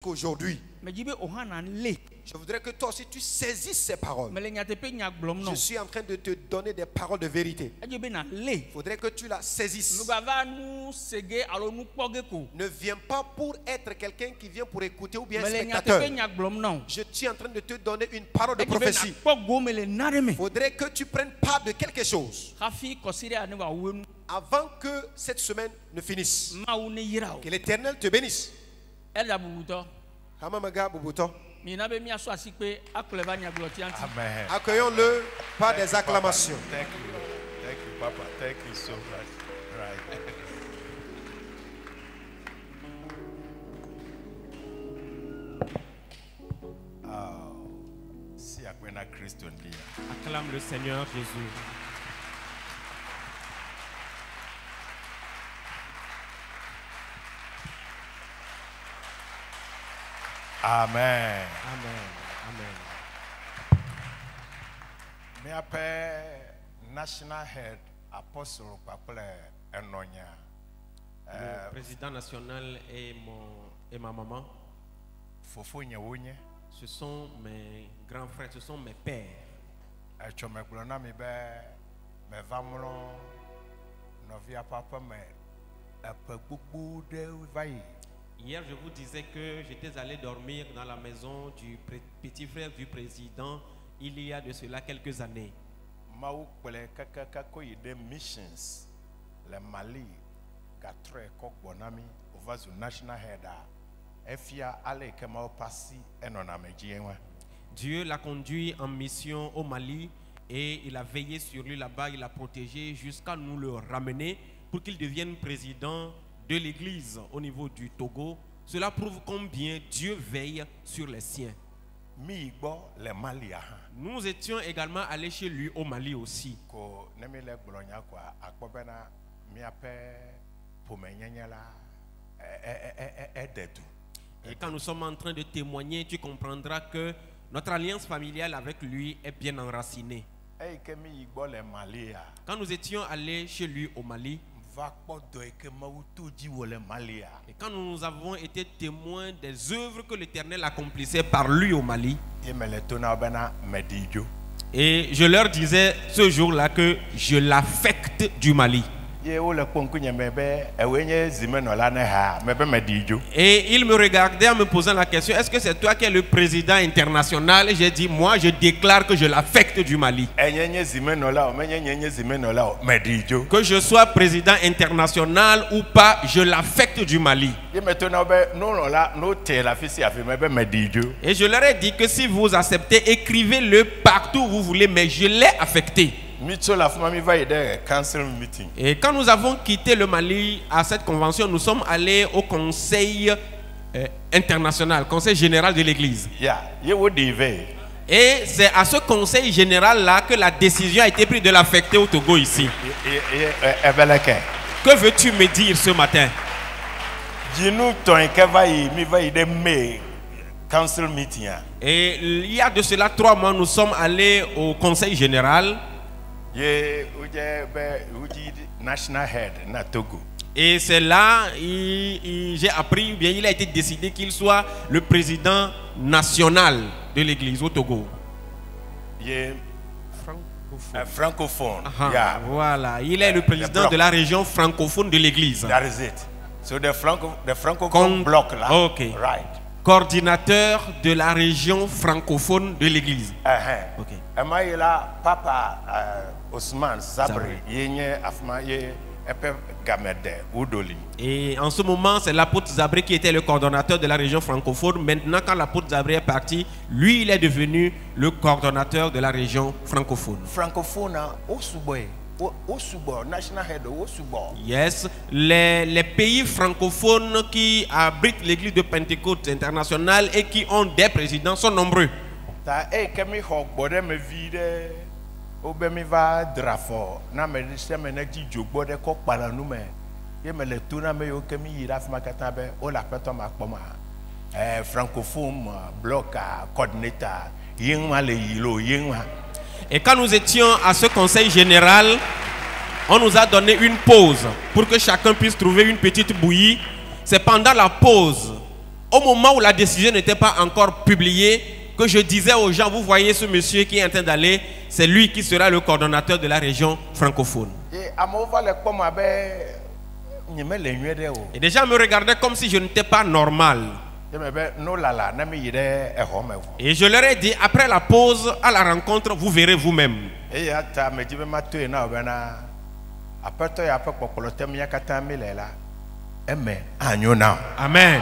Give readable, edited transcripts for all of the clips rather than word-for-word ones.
qu'aujourd'hui, je voudrais que toi aussi tu saisisses ces paroles. Je suis en train de te donner des paroles de vérité. Il faudrait que tu la saisisses. Ne viens pas pour être quelqu'un qui vient pour écouter ou bien spectateur. Je suis en train de te donner une parole de prophétie. Il faudrait que tu prennes part de quelque chose avant que cette semaine ne finisse. Que l'Éternel te bénisse. Amen. Accueillons-le par des acclamations. Thank you, Papa. Thank you so much. Right. Si Akwena Christ on dit. Acclame le Seigneur Jésus. Amen. Amen. Amen. Me appelle National Head Apostle Paple Enonia. Le président national et ma maman. Fofo Nyewonye. Ce sont mes grands frères, ce sont mes pères. Chomeklona mi be me vamlo novia papa me apagbubu de vai. Hier, je vous disais que j'étais allé dormir dans la maison du petit frère du président il y a de cela quelques années. Maou kwele kakako ide missions le Mali gatre kok bonami ovazu national head efia ale kema passi enonamejienwa. Dieu l'a conduit en mission au Mali et il a veillé sur lui là-bas, il l'a protégé jusqu'à nous le ramener pour qu'il devienne président de l'église au niveau du Togo. Cela prouve combien Dieu veille sur les siens. Nous étions également allés chez lui au Mali aussi. Et quand nous sommes en train de témoigner, tu comprendras que notre alliance familiale avec lui est bien enracinée. Quand nous étions allés chez lui au Mali, et quand nous avons été témoins des œuvres que l'Éternel accomplissait par lui au Mali, et je leur disais ce jour-là que je l'affecte du Mali. Et il me regardait en me posant la question, est-ce que c'est toi qui es le président international? Et j'ai dit, moi je déclare que je l'affecte du Mali. Que je sois président international ou pas, je l'affecte du Mali. Et je leur ai dit que si vous acceptez, écrivez-le partout où vous voulez, mais je l'ai affecté. Et quand nous avons quitté le Mali à cette convention, nous sommes allés au conseil international, conseil général de l'église. Et c'est à ce conseil général-là que la décision a été prise de l'affecter au Togo ici. Que veux-tu me dire ce matin? Et il y a de cela 3 mois, nous sommes allés au conseil général. Et c'est là j'ai appris, bien il a été décidé qu'il soit le président national de l'église au Togo. Francophone. Yeah. Voilà, il est le président de la région francophone de l'église. That is it. So the francophone block là. Okay. Right. Coordinateur de la région francophone de l'église. Okay. Papa Ousmane Zabri. Et en ce moment, c'est l'apôtre Zabri qui était le coordonnateur de la région francophone. Maintenant, quand l'apôtre Zabri est parti, lui, il est devenu le coordonnateur de la région francophone. Francophone, yes, les pays francophones qui abritent l'église de Pentecôte internationale et qui ont des présidents sont nombreux. Et quand nous étions à ce conseil général, on nous a donné une pause pour que chacun puisse trouver une petite bouillie. C'est pendant la pause Au moment où la décision n'était pas encore publiée, que je disais aux gens, vous voyez ce monsieur qui est en train d'aller, c'est lui qui sera le coordonnateur de la région francophone. Et les gens me regardaient comme si je n'étais pas normal. Et je leur ai dit, après la pause, à la rencontre, vous verrez vous-même. Amen.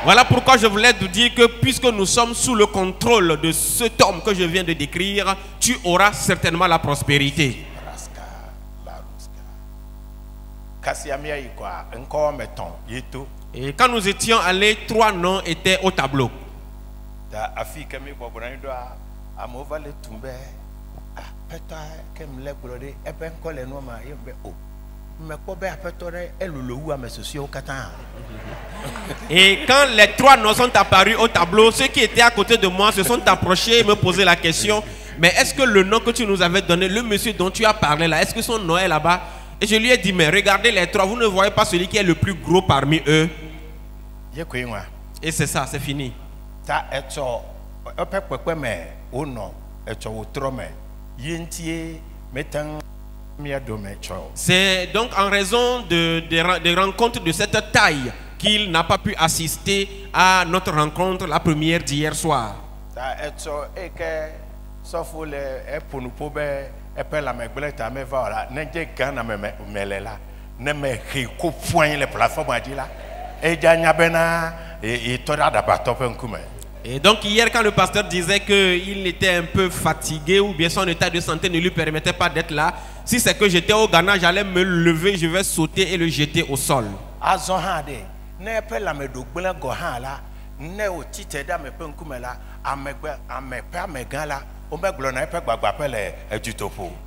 Voilà pourquoi je voulais vous dire que puisque nous sommes sous le contrôle de cet homme que je viens de décrire, tu auras certainement la prospérité. Et quand nous étions allés, 3 noms étaient au tableau. Et quand les 3 noms sont apparus au tableau, ceux qui étaient à côté de moi se sont approchés et me posaient la question, mais est-ce que le nom que tu nous avais donné, le monsieur dont tu as parlé là, est-ce que son nom est là-bas? Et je lui ai dit, mais regardez les 3, vous ne voyez pas celui qui est le plus gros parmi eux? Et c'est ça, c'est fini. C'est donc en raison des rencontres de cette taille qu'il n'a pas pu assister à notre rencontre, la première d'hier soir. Et donc hier quand le pasteur disait qu'il était un peu fatigué ou bien son état de santé ne lui permettait pas d'être là, si c'est que j'étais au Ghana, j'allais me lever, je vais sauter et le jeter au sol.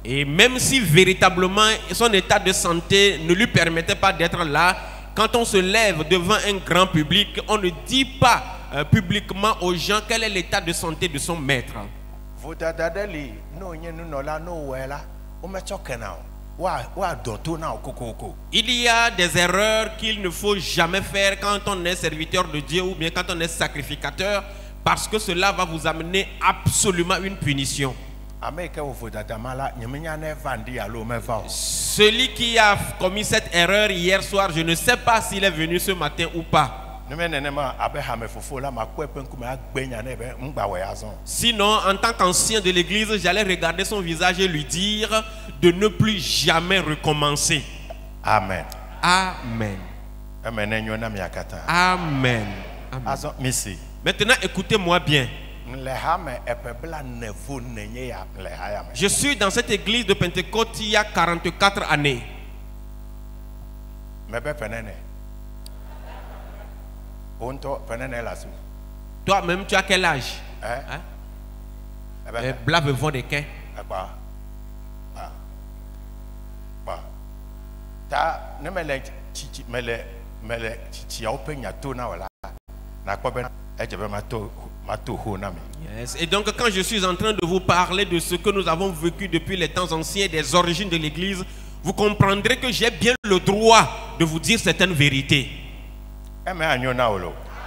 Et même si véritablement son état de santé ne lui permettait pas d'être là, quand on se lève devant un grand public, on ne dit pas publiquement aux gens quel est l'état de santé de son maître. Il y a des erreurs qu'il ne faut jamais faire quand on est serviteur de Dieu ou bien quand on est sacrificateur, parce que cela va vous amener absolument une punition. Celui qui a commis cette erreur hier soir, je ne sais pas s'il est venu ce matin ou pas. Sinon, en tant qu'ancien de l'église, j'allais regarder son visage et lui dire de ne plus jamais recommencer. Amen. Amen. Amen. Amen. Maintenant, écoutez-moi bien. Je suis dans cette église de Pentecôte il y a 44 années. Toi-même, tu as quel âge? Blave vent de quai. Yes. Et donc quand je suis en train de vous parler de ce que nous avons vécu depuis les temps anciens, des origines de l'église, vous comprendrez que j'ai bien le droit de vous dire certaines vérités.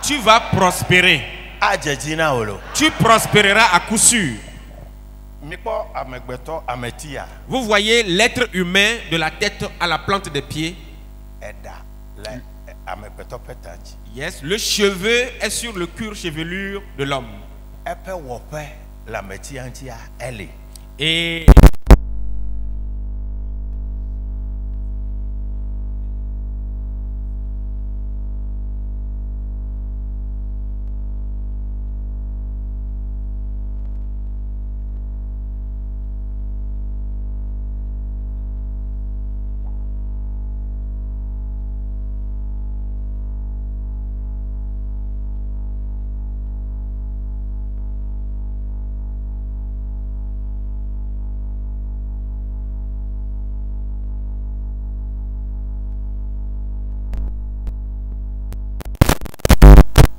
Tu vas prospérer. Tu prospéreras à coup sûr. Vous voyez l'être humain de la tête à la plante des pieds. Yes, le cheveu est sur le cuir chevelure de l'homme. Et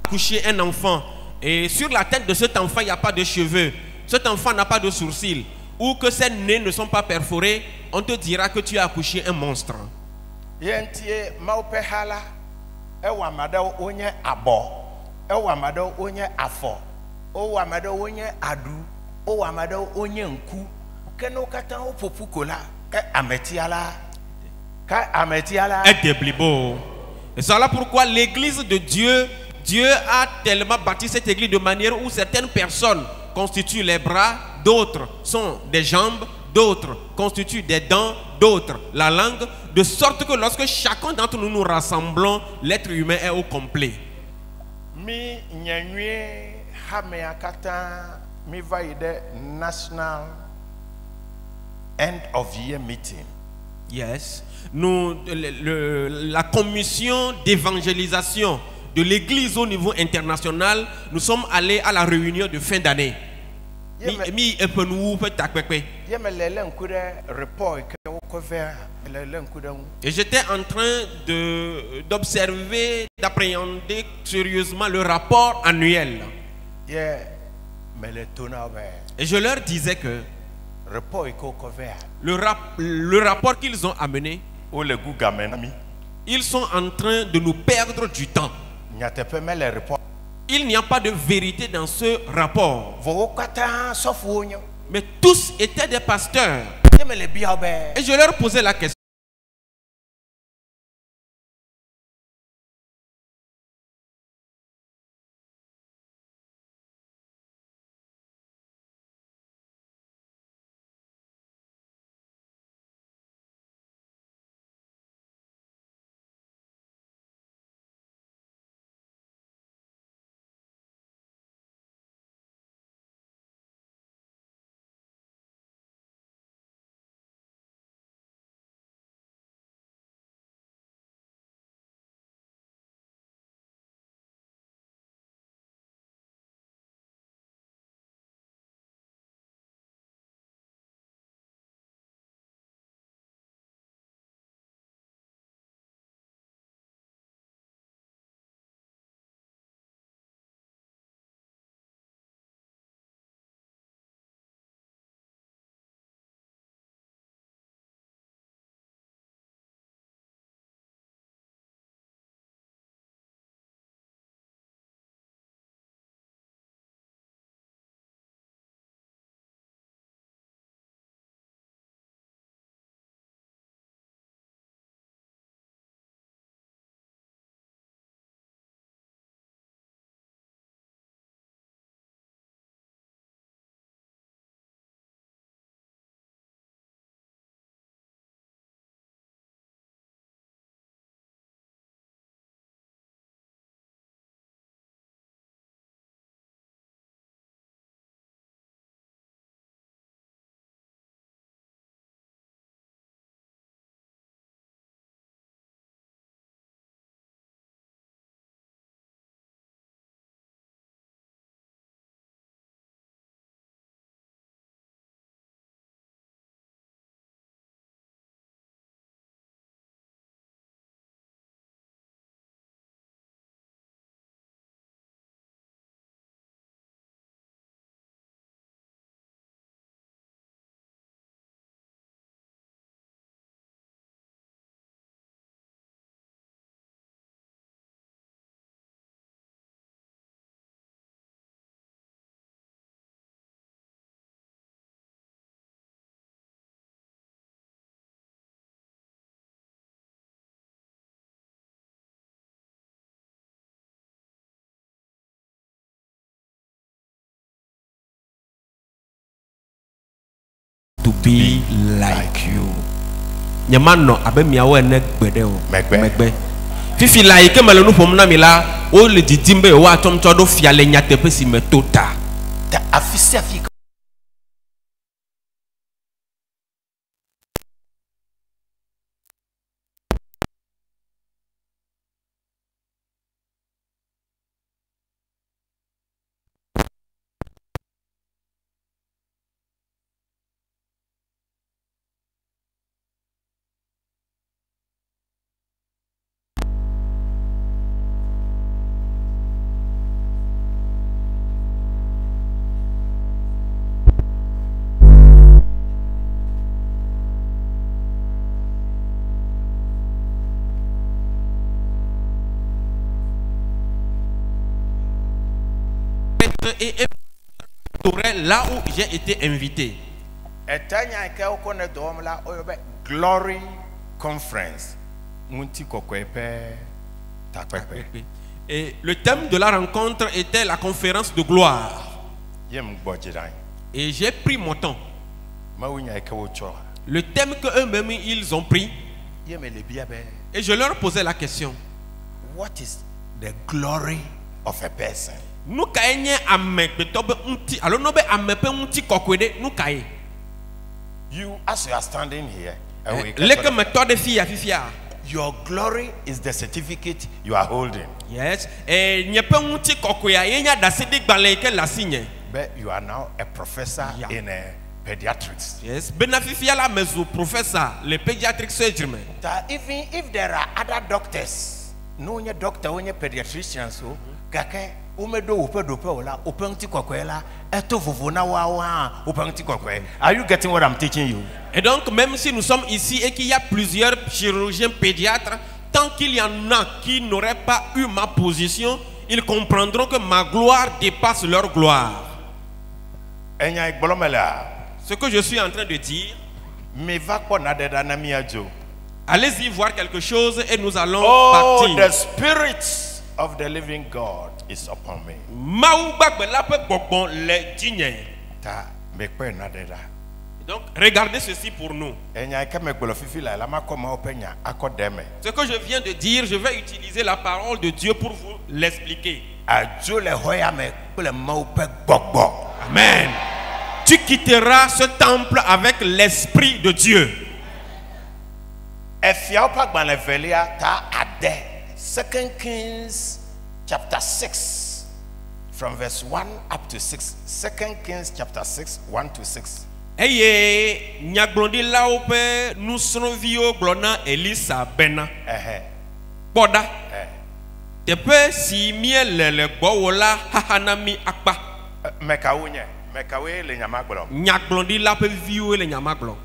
coucher un enfant et sur la tête de cet enfant il n'y a pas de cheveux, cet enfant n'a pas de sourcils ou que ses nez ne sont pas perforés, on te dira que tu as accouché un monstre. Ewamado onye afọ. Owamado onye adu. Owamado onye nku. Keno kata opopu kola. Ka ametiala. Ka ametiala. Et déblibo. Et c'est là pourquoi l'église de Dieu, Dieu a tellement bâti cette église de manière où certaines personnes constituent les bras, d'autres sont des jambes, d'autres constituent des dents, d'autres la langue, de sorte que lorsque chacun d'entre nous nous rassemblons, l'être humain est au complet. Mi nyanwe hameakata mi vaide national end of year meeting. Yes. Nous, la commission d'évangélisation de l'église au niveau international, nous sommes allés à la réunion de fin d'année. Et j'étais en train d'observer, d'appréhender sérieusement le rapport annuel. Et je leur disais que le rapport qu'ils ont amené, ils sont en train de nous perdre du temps. Il n'y a pas de vérité dans ce rapport. Mais tous étaient des pasteurs. Et je leur posais la question. To be like you. Nyamano abemiawo ene gbede o. Megbe. Fifi la ike mele nu pom na mi la o le didimbe o atom to do fia le nyatepe si metota. Ta afisi afi et là où j'ai été invité. Glory Conference. Et le thème de la rencontre était la conférence de gloire. Et j'ai pris mon temps. Le thème qu'eux-mêmes ils ont pris. Et je leur posais la question. What is the glory of a person? Nous kaye ame betobe unti alors no be ame pe unti kokwede nous kaye. You as you are standing here, your glory is the certificate you are holding. Yes. But you are now a professor in pediatrics. Yes. Benafifia la meso professor le pediatric surgery. Even if there are other doctors, no one doctor, one pediatrician, so kake. Are you getting what I'm teaching you? Et donc même si nous sommes ici et qu'il y a plusieurs chirurgiens pédiatres, tant qu'il y en a qui n'auraient pas eu ma position, ils comprendront que ma gloire dépasse leur gloire. Ce que je suis en train de dire, allez-y voir quelque chose et nous allons partir. The Spirit of the living God is upon me. Donc regardez ceci pour nous. Ce que je viens de dire, je vais utiliser la parole de Dieu pour vous l'expliquer. Amen. Tu quitteras ce temple avec l'esprit de Dieu. 2 Kings chapter 6 from verse 1 up to 6. 2 Kings chapter 6 1 to 6. Eye nyaglondi laope nusrovio glona Elisa bena. Boda. Tepe si miele le gbowola hahanami akpa. Mekawe le nyamaglo. Nyaglondi lape viwe le nyamaglo.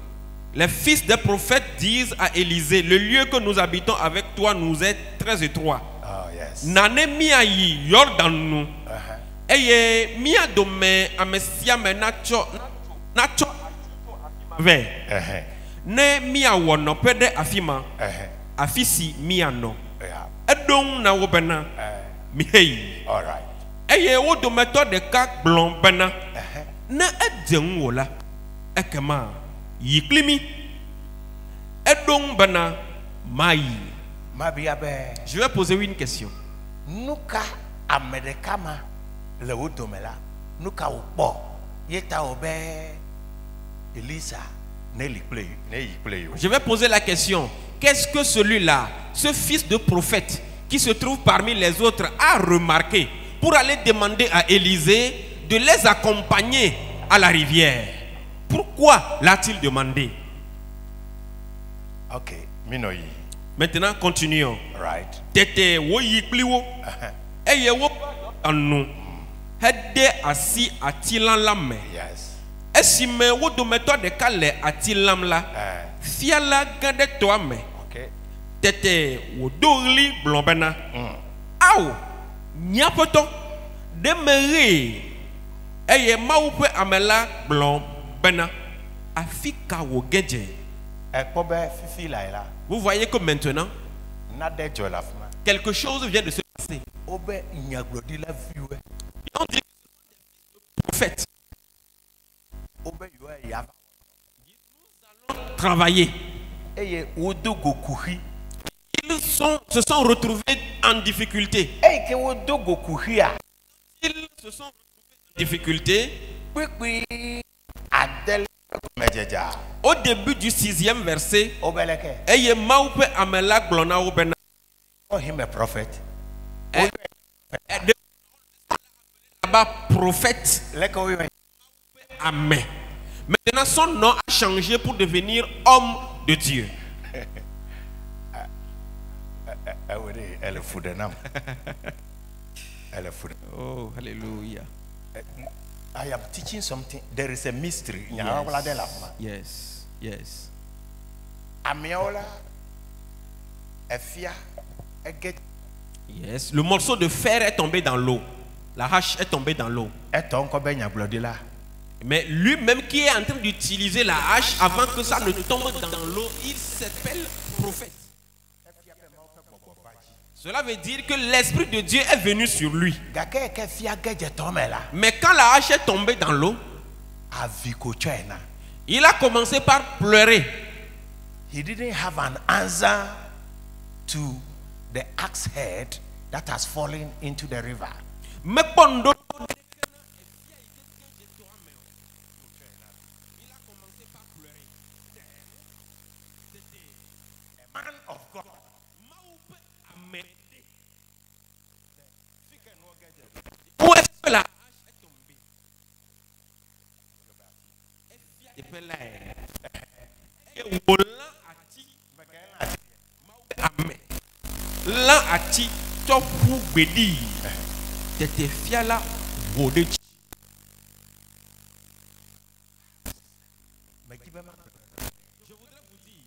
Les fils des prophètes disent à Élisée, le lieu que nous habitons avec toi nous est très étroit. Nane mia yi Jordan nous. Eye mia dome amesia me nacho ve. Ne mia wono pede afima. Afisi mia no. Edong na wobena. Mihei. All right. Eye wo dome to de ka blon bena. Na edeng wola. Ekema yiklimi. Edong bena mai. Je vais poser une question. Nuka amedekama le wodomela. Nuka upo yeta obe Elisa ne play. Je vais poser la question. Qu'est-ce que celui-là, ce fils de prophète qui se trouve parmi les autres, a remarqué pour aller demander à Élisée de les accompagner à la rivière? Pourquoi l'a-t-il demandé? Ok, minoyi. Maintenant, continuons. Right. Tete wo yikliwo. Eye wo anu. Hede asi atilan lame. Yes. Esime wo dometo de kale atilam la. Fiala gade to ame. Okay. Tete wo dorli blombena. Aw. Nyapoto demere. Eye maupe amela blombena. Afika wo genje. Vous voyez que maintenant, quelque chose vient de se passer. On dit prophète. Nous allons travailler. Ils se sont retrouvés en difficulté. Ils se sont retrouvés en difficulté. Au début du 6e verset, Eye maupe amela glona obena. Him a prophet. Prophète. Amen. Maintenant son nom a changé pour devenir homme de Dieu. Oh, hallelujah. I am teaching something. There is a mystery. Yes. Yes. Amiola, Efia, Yes. Le morceau de fer est tombé dans l'eau. La hache est tombée dans l'eau. Mais lui-même qui est en train d'utiliser la hache, avant que ça ne tombe dans l'eau, il s'appelle prophète. Cela veut dire que l'Esprit de Dieu est venu sur lui. Mais quand la hache est tombée dans l'eau, il a commencé par pleurer. He didn't have an answer to the axe head that has fallen into the river. Mais pendant man of God. Où est-ce que la hache est tombée? Là ati tofu gbedi tete fiala vode. Je voudrais vous dire,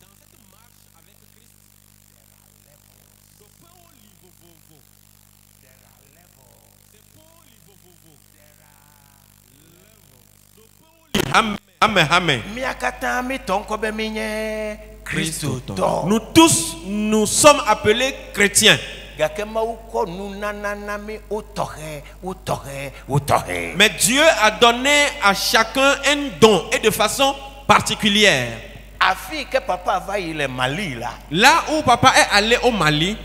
dans cette marche avec Christ, ce point au niveau vovo, amen. Nous tous, nous sommes appelés chrétiens. Mais Dieu a donné à chacun un don et de façon particulière. Là où papa est allé au Mali,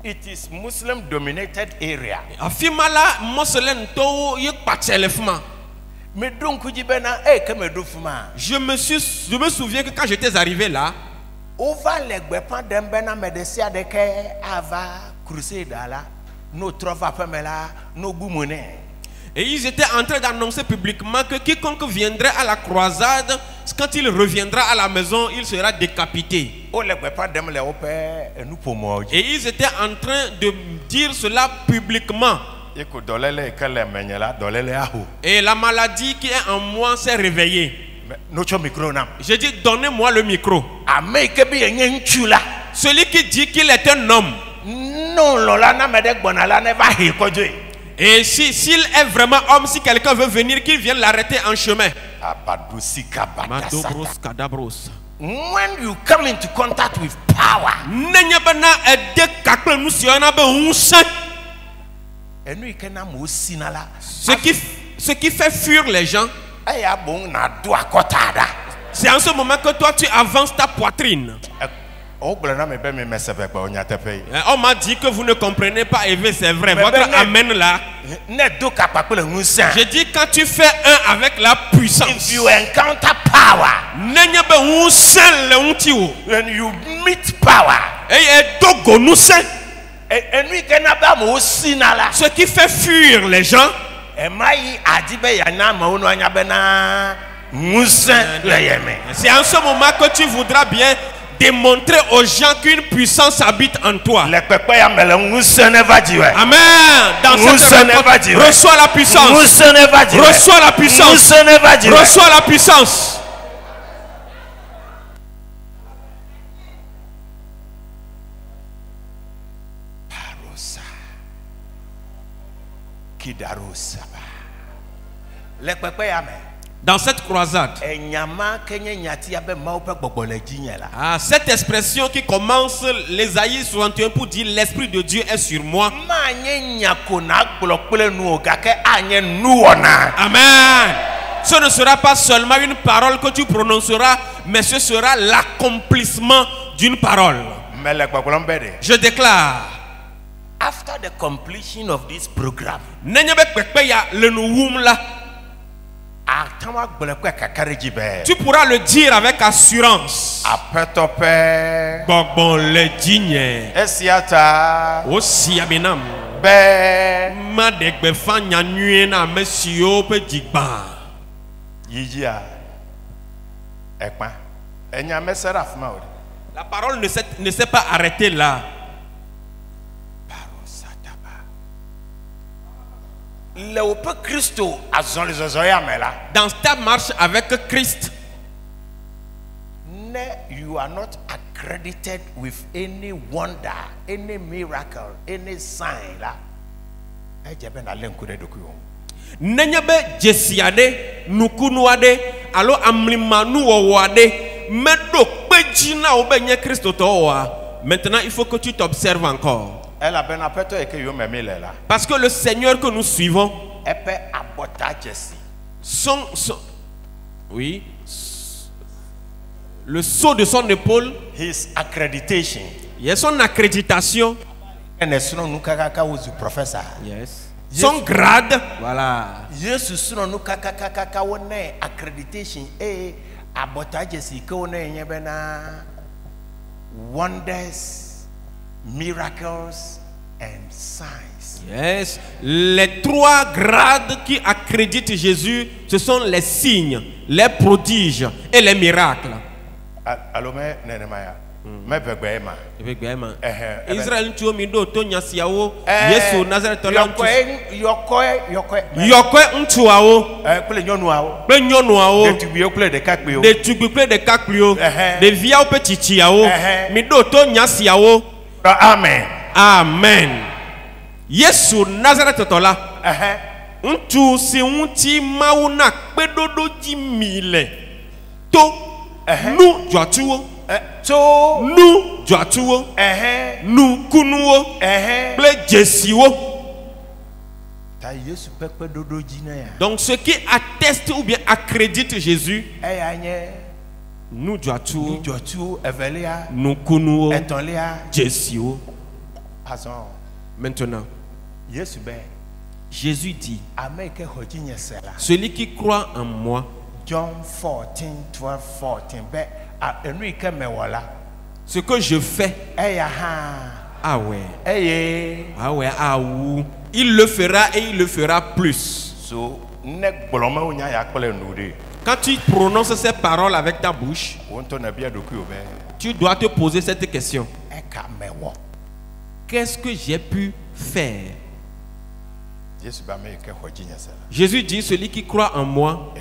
it is Muslim dominated area. Afimala Moslem to yek patelefma. Je me souviens que quand j'étais arrivé là, et ils étaient en train d'annoncer publiquement que quiconque viendrait à la croisade, quand il reviendra à la maison, il sera décapité. Et ils étaient en train de dire cela publiquement. Et la maladie qui est en moi s'est réveillée. J'ai dit, donnez-moi le micro. Celui qui dit qu'il est un homme. Et s'il est vraiment homme, si quelqu'un veut venir, qu'il vienne l'arrêter en chemin. When you come into contact with power, ce qui fait fuir les gens, c'est en ce moment que toi tu avances ta poitrine. On m'a dit que vous ne comprenez pas, et c'est vrai. Votre amen là. J'ai dit quand tu fais un avec la puissance, if you encounter power, when you meet power, ce qui fait fuir les gens, c'est en ce moment que tu voudras bien démontrer aux gens qu'une puissance habite en toi. Amen. Dans cette rencontre, reçois la puissance. Reçois la puissance. Reçois la puissance. Dans cette croisade, cette expression qui commence l'Ésaïe 61 pour dire l'Esprit de Dieu est sur moi. Amen. Ce ne sera pas seulement une parole que tu prononceras, mais ce sera l'accomplissement d'une parole. Je déclare, after the completion of this program, tu pourras le dire avec assurance. Bon le digne. Aussi abinam. Ma degbe fanya nuena monsieur pe digba. Yijia. Ekpa. Enyame seraf ma. La parole ne s'est pas arrêtée là. Dans ta marche avec Christ, you are not credited with any wonder, any miracle, any sign là. Nenyabe jesiade nukunuade alo amlimanu wawade medo pejina obenye Christo toa. Maintenant il faut que tu t'observes encore. Parce que le Seigneur que nous suivons oui, le saut de son épaule, his accreditation, il y a son accréditation, yes, son grade, voilà. Jesus no kaka wone accreditation abotajesi ko ne nyebena wonders, miracles and signs. Yes, les trois grades qui accréditent Jésus, ce sont les signes, les prodiges et les miracles. Allô, Nenemaya. Israël tu omido to nyasiawo Yesu Nazareth la yokwe ntuawo ple nyonuawo de tugbe de kakplio de via opetichiawo mido to nyasiawo. Amen. Amen. Yesu Nazareth tola ntu si unti mauna pedodo jimile to nu joatuo to nous joatuo nous kunuo ple jesiwo. Donc ce qui atteste ou bien accrédite Jésus, nous joatuo nous kunuo jesiwo. Maintenant Jésus dit, celui qui croit en moi, John 14:12-14. ce que je fais, ah ouais, ah ouais, ah ou, il le fera et il le fera plus. Quand tu prononces ces paroles avec ta bouche, tu dois te poser cette question: qu'est-ce que j'ai pu faire? Jésus dit, celui qui croit en moi,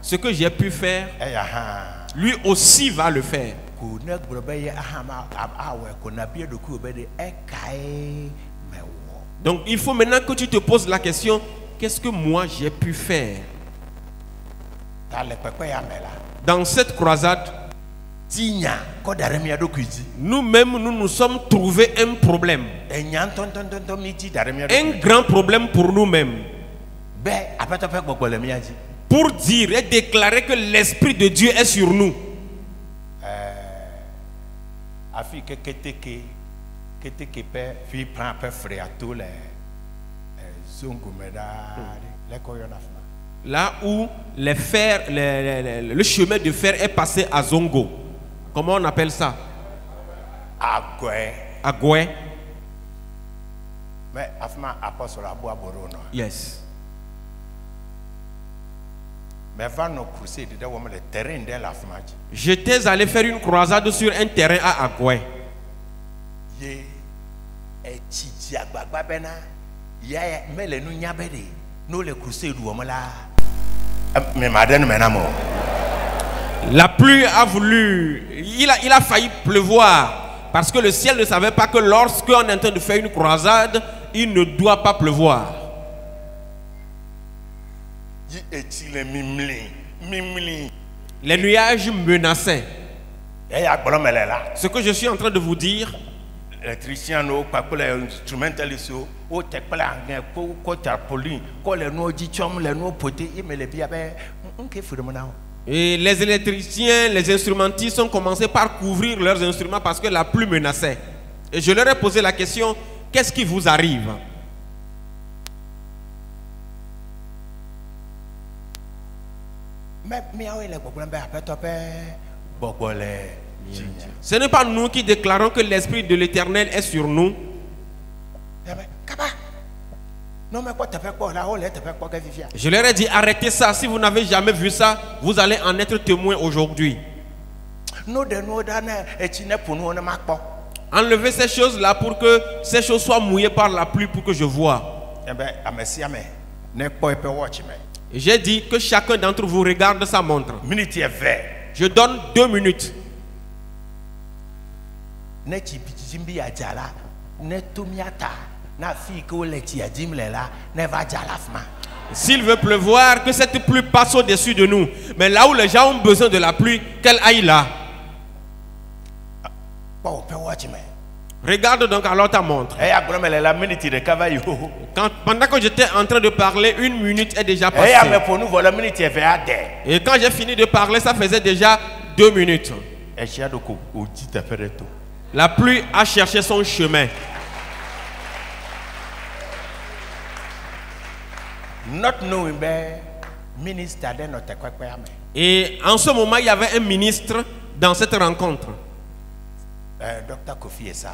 ce que j'ai pu faire, lui aussi va le faire. Donc il faut maintenant que tu te poses la question: qu'est-ce que moi j'ai pu faire? Dans cette croisade, nous-mêmes, nous nous sommes trouvés un problème. Un grand problème pour nous-mêmes. Pour dire et déclarer que l'Esprit de Dieu est sur nous. Là où les fers, le chemin de fer est passé à Zongo. Comment on appelle ça? Agoué. Yes. J'étais allé faire une croisade sur un terrain à Agoué. La pluie a voulu, il a failli pleuvoir parce que le ciel ne savait pas que lorsqu'on est en train de faire une croisade, il ne doit pas pleuvoir. Les nuages menaçaient. Ce que je suis en train de vous dire, et les électriciens, les instrumentistes ont commencé par couvrir leurs instruments parce que la pluie menaçait. Et je leur ai posé la question: qu'est-ce qui vous arrive? Ce n'est pas nous qui déclarons que l'Esprit de l'Éternel est sur nous. Je leur ai dit: arrêtez ça. Si vous n'avez jamais vu ça, vous allez en être témoin aujourd'hui. Enlevez ces choses-là pour que ces choses soient mouillées par la pluie pour que je vois. J'ai dit que chacun d'entre vous regarde sa montre. Je donne 2 minutes. S'il veut pleuvoir, que cette pluie passe au-dessus de nous. Mais là où les gens ont besoin de la pluie, qu'elle aille là. Regarde donc alors ta montre. Pendant que j'étais en train de parler, 1 minute est déjà passée. Et quand j'ai fini de parler, ça faisait déjà 2 minutes. La pluie a cherché son chemin. Et en ce moment, il y avait un ministre dans cette rencontre. Dr. Kofi Essa.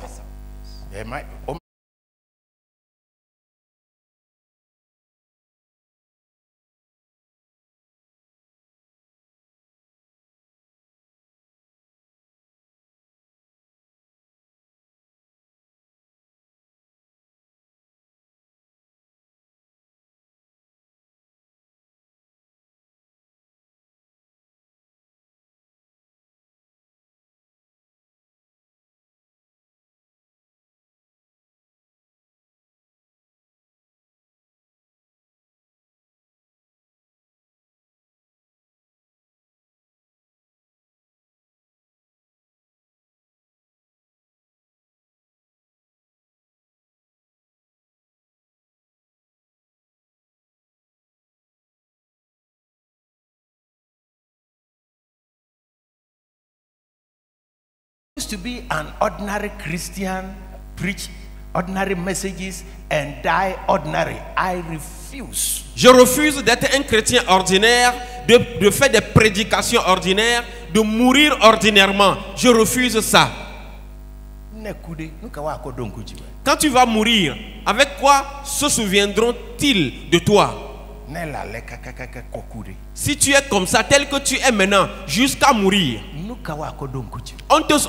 To be an ordinary Christian, preach ordinary messages and die ordinary. I refuse. Je refuse d'être un chrétien ordinaire, de faire des prédications ordinaires, de mourir ordinairement. Je refuse ça. Quand tu vas mourir, avec quoi se souviendront-ils de toi? Si tu es comme ça, tel que tu es maintenant, jusqu'à mourir,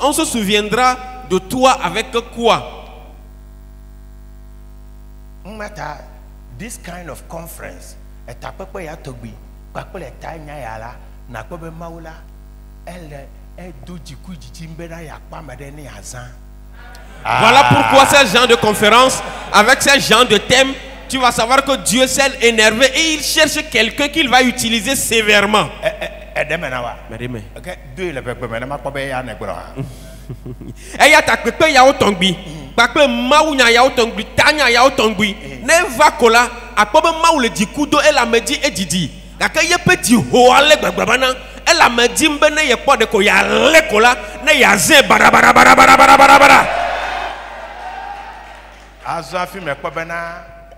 on se souviendra de toi avec quoi? This kind of conference, voilà pourquoi ces gens de conférence, avec ces gens de thèmes, tu vas savoir que Dieu s'est énervé et il cherche quelqu'un qu'il va utiliser sévèrement.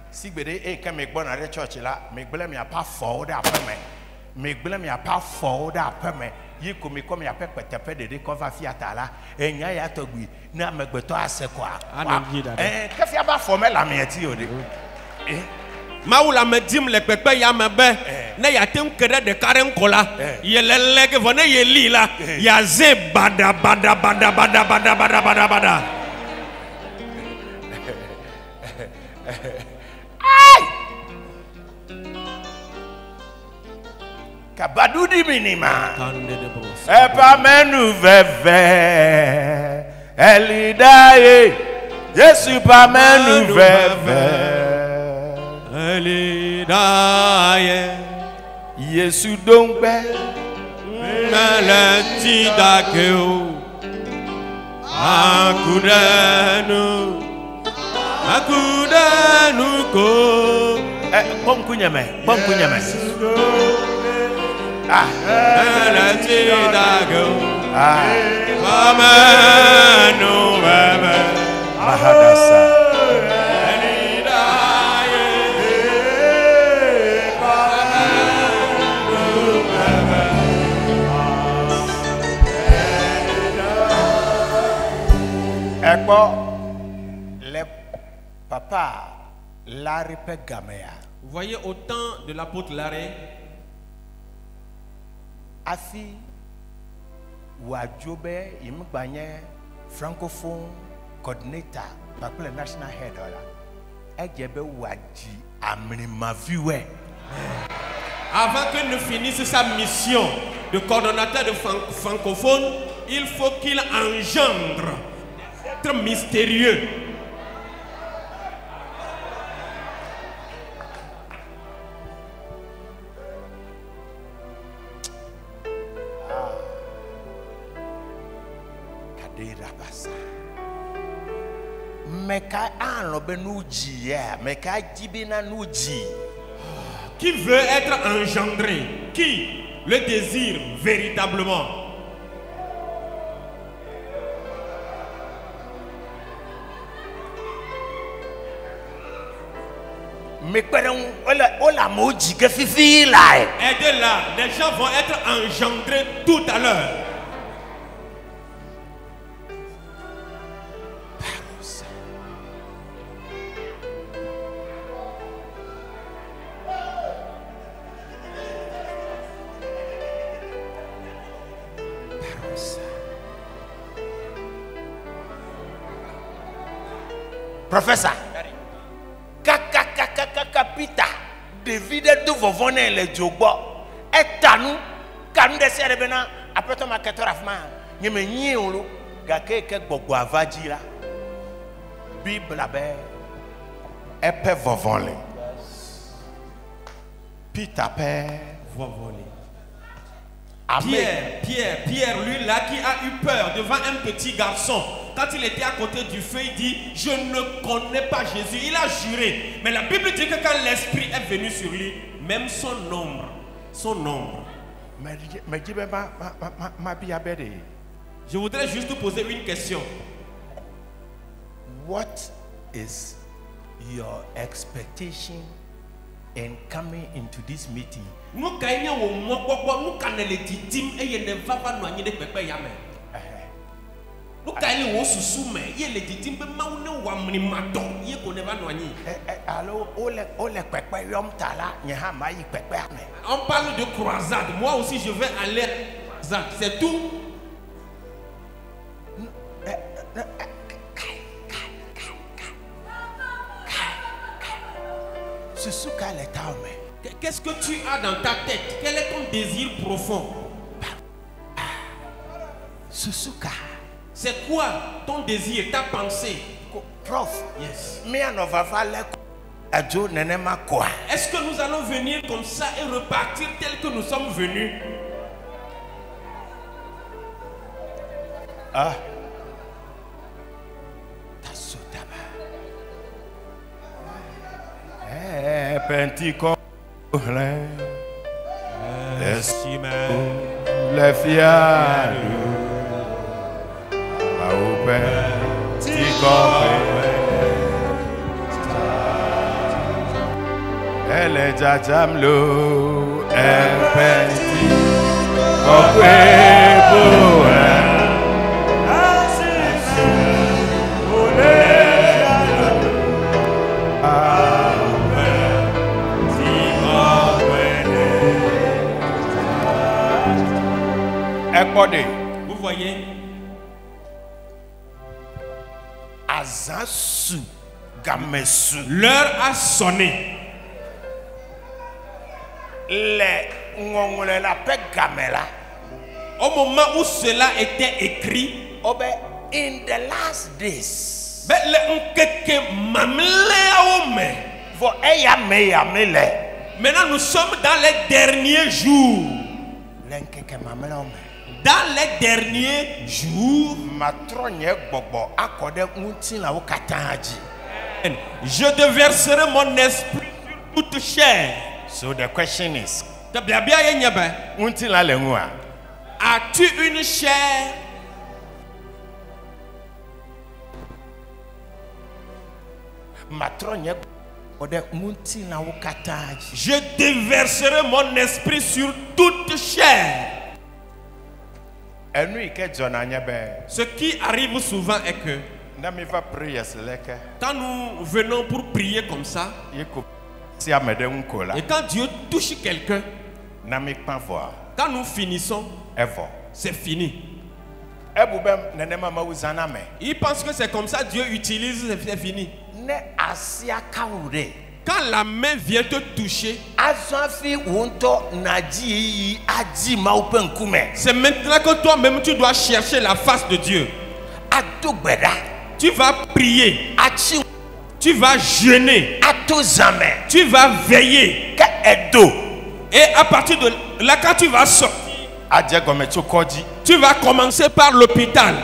Si vous avez un peu de church là, mais vous avez pas fort après moi. Mais vous avez pas fort après moi. Il comme il y a pas de de cover fiata là. Et il y a to gui. Na me gbeto ase quoi. Qu'est-ce qu'il y a pas formel la mieti ode. Maoula me dim le pepe ya me be. Na ya tem kede de karen kola. Ye lele ke vone ye li la. Ya ze bada bada bada bada bada bada bada bada. Kabadudi minima. Et pas menu veve. Elidaye. Jésus pas menu veve. Elidaye. Jésus donc be. Meleti dakeo. Akudenu. Akudenu ko. Bon kunyame. Bon kunyame. Meleti dakeo. Amenu veve. Mahadasa. Le papa Larry Pegamea. Vous voyez au temps de l'apôtre Larry, Afi Wajobe Imbanye francophone coordinator pour le national head Ejebe Waji Amnimaviwe. Avant qu'il ne finisse sa mission de coordonnateur de francophone, il faut qu'il engendre être mystérieux. Qui veut être engendré? Qui le désire véritablement? Aidez-la, les gens vont être engendrés tout à l'heure. Professeur, Peter, David de Vovone le Jobo, et Tanu, Kanu de Serebena, après ton maqueteur Afman, Yemeni Olo, Gake Bobo Vajira, Bible Abbé, Epe Vovone, Peter Père Vovone. Pierre, lui là qui a eu peur devant un petit garçon. Quand il était à côté du feu, il dit, je ne connais pas Jésus. Il a juré. Mais la Bible dit que quand l'Esprit est venu sur lui, même son ombre. Je voudrais juste poser une question. What is your expectation in coming into this meeting? Nous gagnons au moins nous canons les victimes et il ne va pas nous aider pépé yamé. Nous gagnons au sous-soumet, il les victimes mais nous wamni maton, il connaît pas nous aider. Alors ole pépé yom tala, nyeha maï pépé yamé. On parle de croisade, moi aussi je vais aller à croisade, c'est tout. Qu'est-ce que tu as dans ta tête? Quel est ton désir profond? Susuka. C'est quoi ton désir, ta pensée? Prof. Yes. Est-ce que nous allons venir comme ça et repartir tel que nous sommes venus? Ah. Pentecoste, les fiers, au Pentecoste, elle est jajamlo, elle Pentecoste. Vous voyez, l'heure a sonné. Au moment où cela était écrit, in the last days, maintenant nous sommes dans les derniers jours. Dans les derniers jours, je déverserai mon esprit sur toute chair. So the question is, as-tu une chair? Je déverserai mon esprit sur toute chair. Ce qui arrive souvent est que quand nous venons pour prier comme ça, et quand Dieu touche quelqu'un, quand nous finissons, c'est fini. Il pense que c'est comme ça Dieu utilise, c'est fini. Quand la main vient te toucher, c'est maintenant que toi-même tu dois chercher la face de Dieu. Tu vas prier. Tu vas jeûner. Tu vas veiller. Et à partir de là, quand tu vas sortir, tu vas commencer par l'hôpital.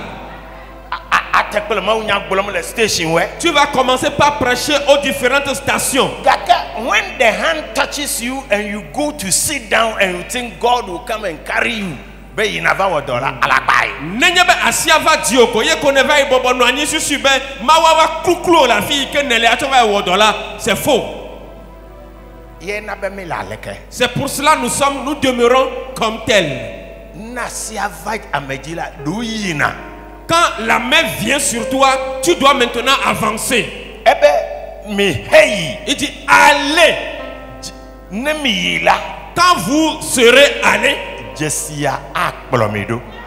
Tu vas commencer par prêcher aux différentes stations. When the hand touches you and you go to sit down and you think God will come and carry you, c'est faux. C'est pour cela nous demeurons comme tels. Quand la main vient sur toi, tu dois maintenant avancer. Il dit allez. Quand vous serez allés,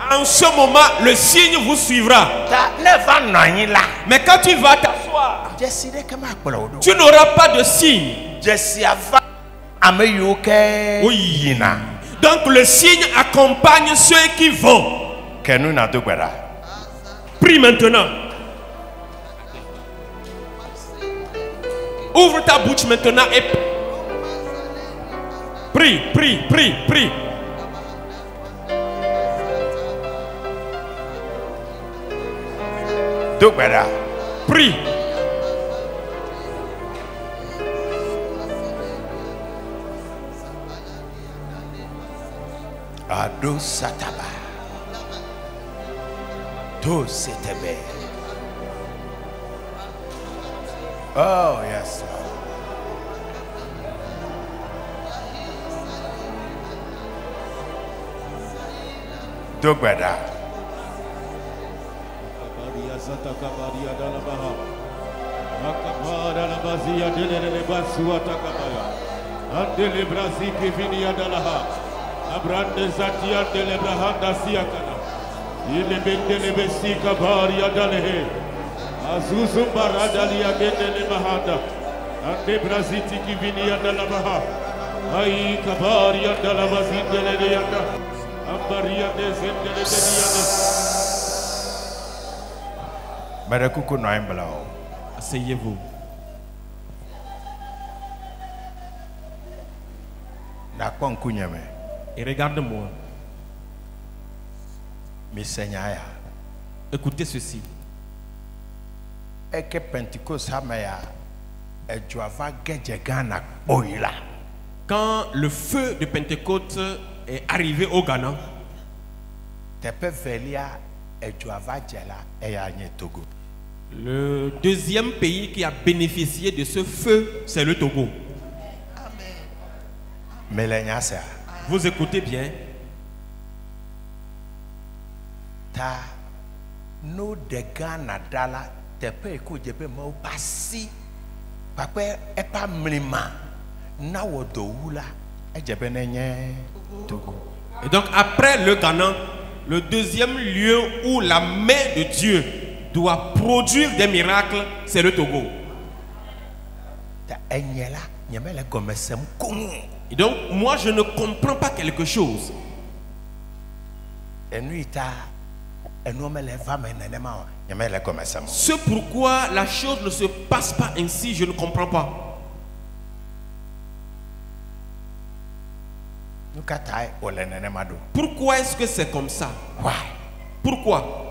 en ce moment, le signe vous suivra. Mais quand tu vas t'asseoir, tu n'auras pas de signe. Oui. Donc le signe accompagne ceux qui vont. Prie maintenant. Ouvre ta bouche maintenant et prie, prie, prie, prie. Prie. Ado sataba. Do setebe. Oh yes. Dogbeda. Abrande zatia de lebrahanda siakana. Ile bendele besika baria dalehe. Azuzu baradalia gendele mahanda. Ande braziti kivinia dalabaha. Ai kabaria dalabazindele de yanda. Ambaria de zendele de yanda. Barakuku noimblao. Asseyez-vous. Nakwankunyame. Et regarde-moi. Écoutez ceci. Quand le feu de Pentecôte est arrivé au Ghana, le deuxième pays qui a bénéficié de ce feu, c'est le Togo. Vous écoutez bien. No de Ghana dala tepe ko jebe ma pasi pape epa mlima na wodowula ejebe nenye Togo. Et donc après le Ghana, le deuxième lieu où la main de Dieu doit produire des miracles, c'est le Togo. Et donc moi je ne comprends pas quelque chose. C'est pourquoi la chose ne se passe pas ainsi, je ne comprends pas. Pourquoi est-ce que c'est comme ça? Pourquoi?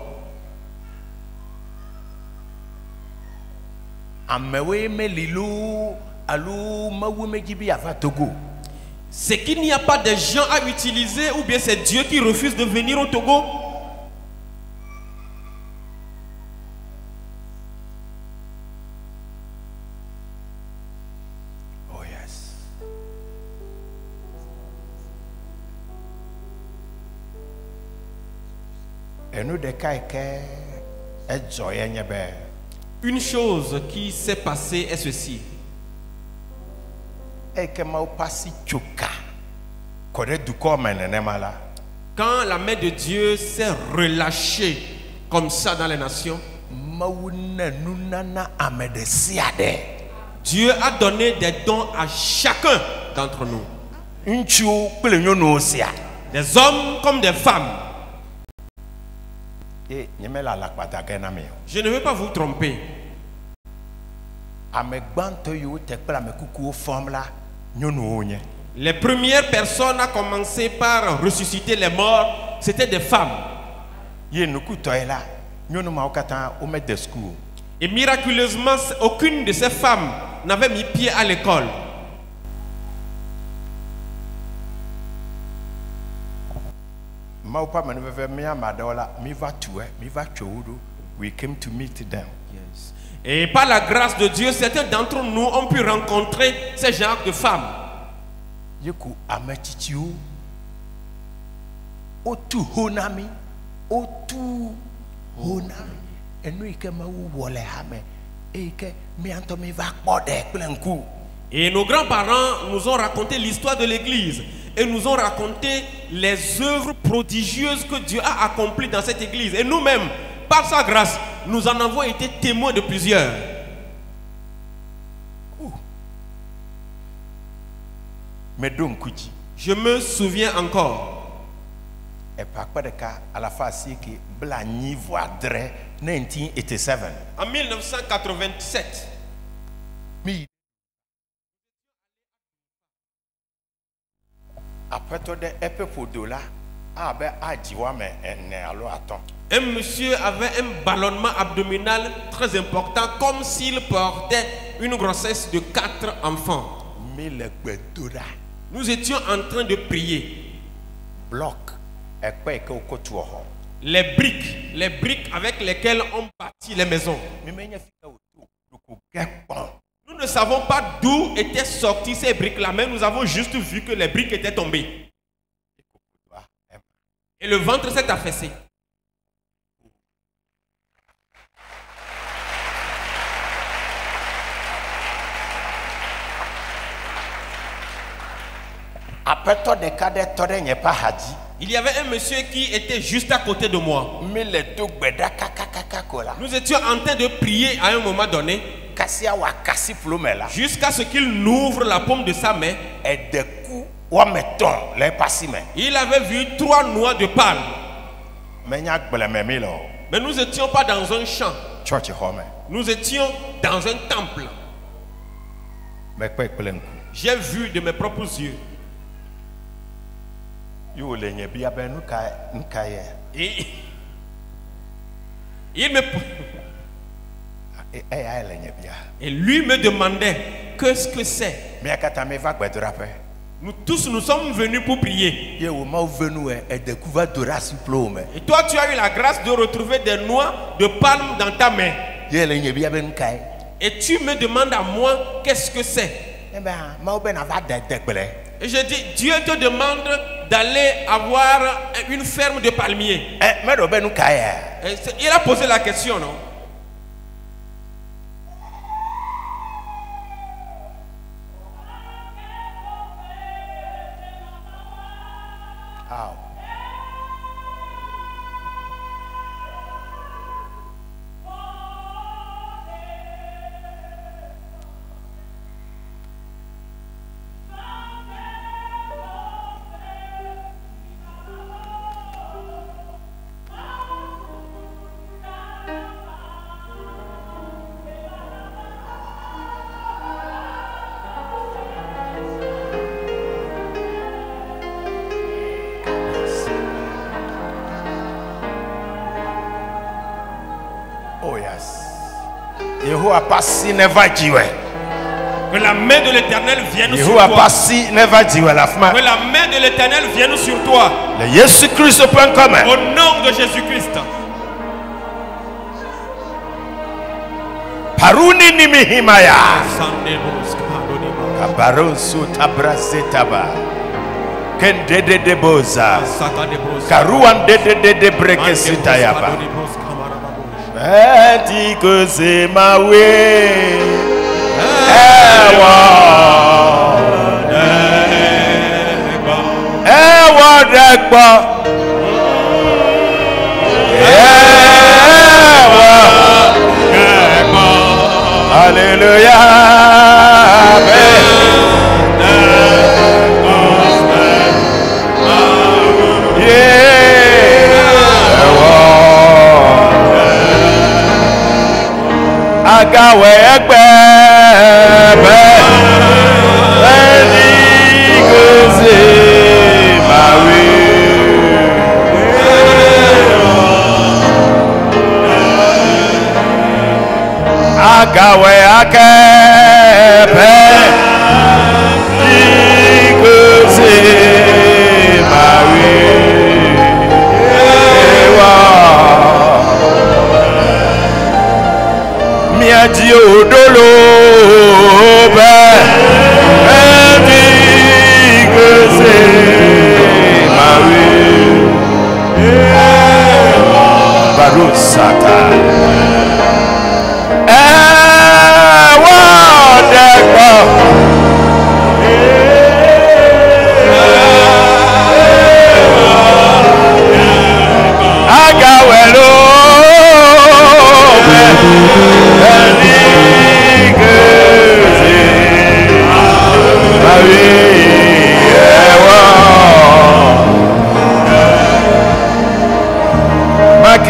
C'est qu'il n'y a pas de gens à utiliser, ou bien c'est Dieu qui refuse de venir au Togo? Oh yes. Une chose qui s'est passée est ceci. Quand la main de Dieu s'est relâchée comme ça dans les nations, Dieu a donné des dons à chacun d'entre nous. Des hommes comme des femmes. Je ne veux pas vous tromper. Les premières personnes à commencer par ressusciter les morts, c'était des femmes. Et miraculeusement, aucune de ces femmes n'avait mis pied à l'école. We came to meet them. Yes. Et par la grâce de Dieu, certains d'entre nous ont pu rencontrer ces genres de femmes. Yeku ametitiu otu honami otu honami enu ike ma wole hame ike mi anto mi va kpode plenku. Et nos grands-parents nous ont raconté l'histoire de l'église et nous ont raconté les œuvres prodigieuses que Dieu a accomplies dans cette église. Et nous-mêmes, par sa grâce, nous en avons été témoins de plusieurs. Je me souviens encore. En 1987. Un monsieur avait un ballonnement abdominal très important, comme s'il portait une grossesse de 4 enfants. Nous étions en train de prier. Les briques avec lesquelles on bâtit les maisons. Nous ne savons pas d'où étaient sorties ces briques-là, mais nous avons juste vu que les briques étaient tombées. Et le ventre s'est affaissé. Il y avait un monsieur qui était juste à côté de moi. Nous étions en train de prier à un moment donné, jusqu'à ce qu'il n'ouvre la paume de sa main. Il avait vu 3 noix de palme. Mais nous n'étions pas dans un champ. Nous étions dans un temple. J'ai vu de mes propres yeux. Et il me... Et lui me demandait qu'est-ce que c'est. Nous tous nous sommes venus pour prier. Et toi tu as eu la grâce de retrouver des noix de palme dans ta main. Et tu me demandes à moi qu'est-ce que c'est. Et je dis, Dieu te demande d'aller avoir une ferme de palmiers. Il a posé la question, non? Que la main de l'Éternel vienne sur toi. Que la main de l'Éternel vienne sur toi. Au nom de Jésus-Christ. Paruni nimihimaya. Kabarosu tabrazetaba. Kendede de boza. Karuan de brekesitayaba. Eti se mawe ewa degba hallelujah. agawe ekpe beni goze mawe agawe akepe goze mawe miadi odolo be goze mawe barusata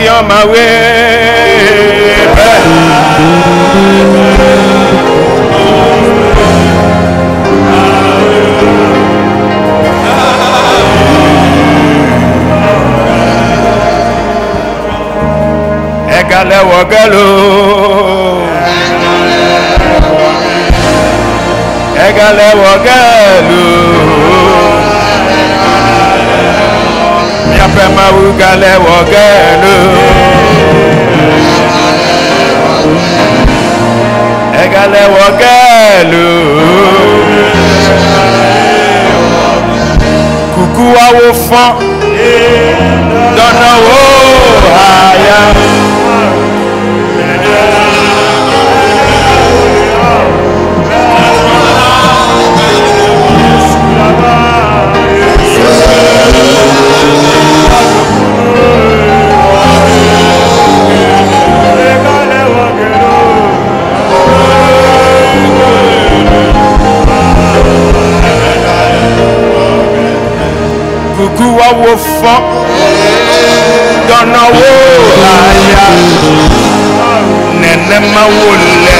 on my way. Egale wogalo, egale wogalo. Miapema ugale wogalo, egale wogalo. Kuku wa wo fon, dona wo haya. Kuku wa wo fon, dona wo haya. Nene ma wo le,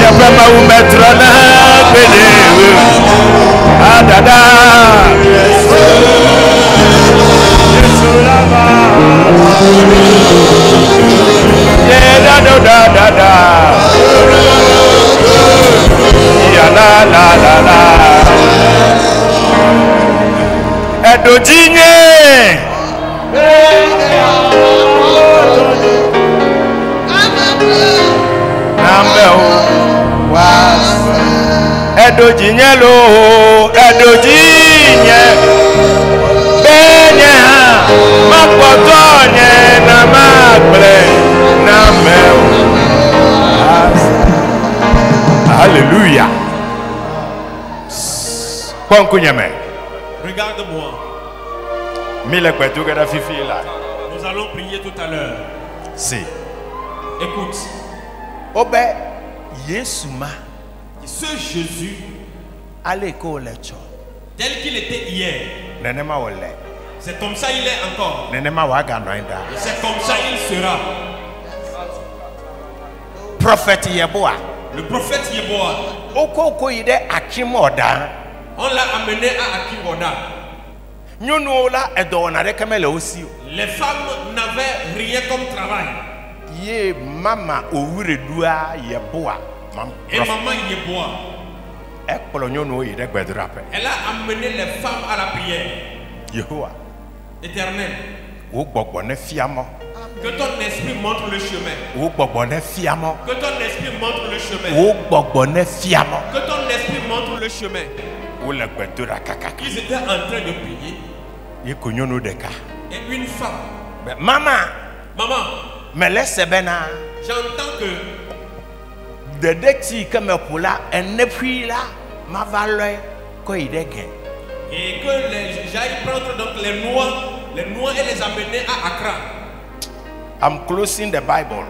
yabe ma wo metra na bede. Adada, yeah da da da da, ya la la la la. Edojinye Namel was Edojinye lo Edojinye Benya Makotonye na mabre Namel was. Hallelujah. Konkunyame. Regarde-moi. Nous allons prier tout à l'heure. Si. Écoute. Obe Yesuma. Ce Jésus, tel qu'il était hier, c'est comme ça il est encore. C'est comme ça il sera. Prophète Yeboah. Le prophète Yeboah. On l'a amené à Akimoda. Les femmes n'avaient rien comme travail. Et maman Yeboah. Elle a amené les femmes à la prière. Éternel. Que ton esprit montre le chemin. Que ton esprit montre le chemin. Que ton esprit montre le chemin. Ils étaient en train de prier. Et une femme. Maman. Mais j'entends que et que j'aille prendre donc les noix et les amener à Accra. I'm closing the Bible.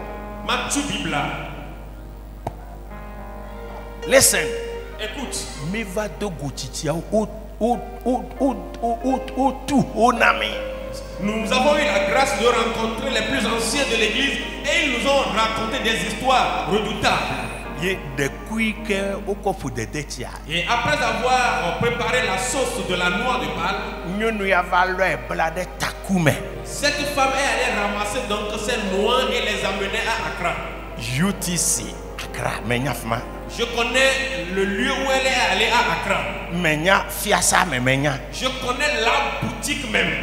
Listen. Écoute. Nous avons eu la grâce de rencontrer les plus anciens de l'église Et ils nous ont raconté des histoires redoutables. Et après avoir préparé la sauce de la noix de palme, cette femme est allée ramasser donc ces noix et les amener à Accra. UTC, Accra, je connais le lieu où elle est allée à Accra. Je connais la boutique même.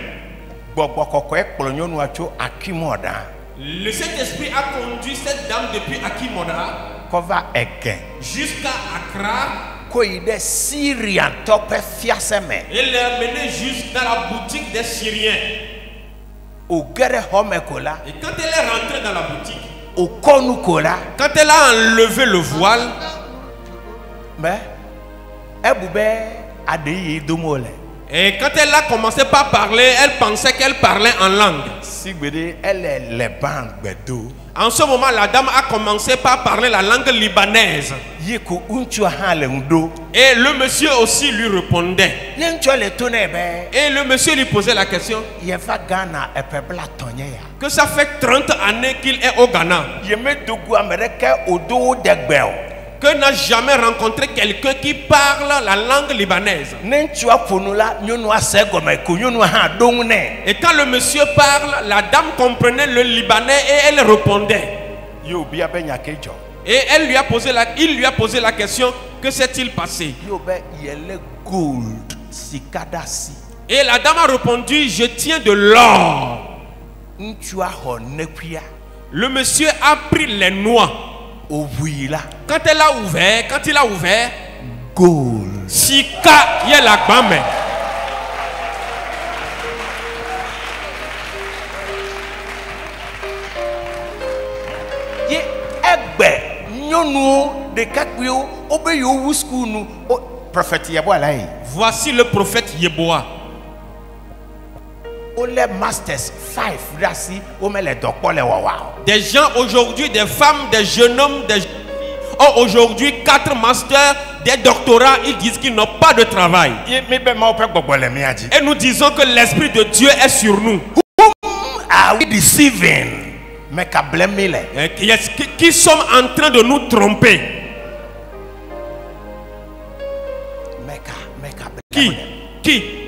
Le Saint-Esprit a conduit cette dame depuis Akimoda jusqu'à Accra. Et l'a amenée jusqu'à la boutique des Syriens. Et quand elle est rentrée dans la boutique, quand elle a enlevé le voile, et quand elle a commencé par parler, elle pensait qu'elle parlait en langue. En ce moment, la dame a commencé par parler la langue libanaise. Et le monsieur aussi lui répondait. Et le monsieur lui posait la question que ça fait 30 années qu'il est au Ghana, que n'a jamais rencontré quelqu'un qui parle la langue libanaise. Et quand le monsieur parle, la dame comprenait le libanais et elle répondait. Et il lui a posé la question, que s'est-il passé? Et la dame a répondu, je tiens de l'or. Le monsieur a pris les noix. Quand il a ouvert, gold. Sika yelakbame. Voici le prophète Yeboah. Des gens aujourd'hui, des femmes, des jeunes hommes, ont aujourd'hui 4 masters, des doctorats. Ils disent qu'ils n'ont pas de travail. Et nous disons que l'Esprit de Dieu est sur nous. Are we deceiving? Qui sommes en train de nous tromper? Qui?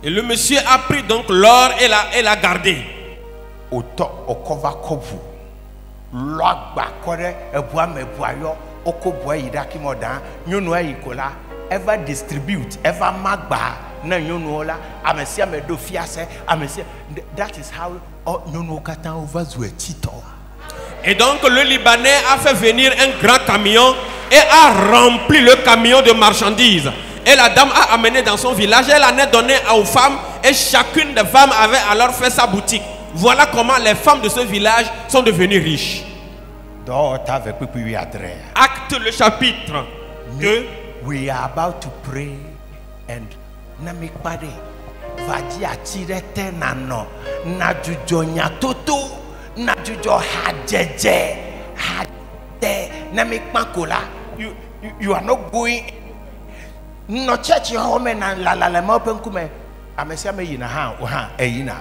Et le monsieur a pris donc l'or et l'a gardé. Ever distribute, ever magba, that is how et donc le Libanais a fait venir un grand camion et a rempli le camion de marchandises. Et la dame a amené dans son village, elle en a donné aux femmes et chacune des femmes avait alors fait sa boutique. Voilà comment les femmes de ce village sont devenues riches. Acte le chapitre 2. We are about to pray and namikpade vaji achirete nano najujo nyatoto najujo hajeje hade namikpakola. You are not going no church home na la mopenkume amesia me yina ha eyina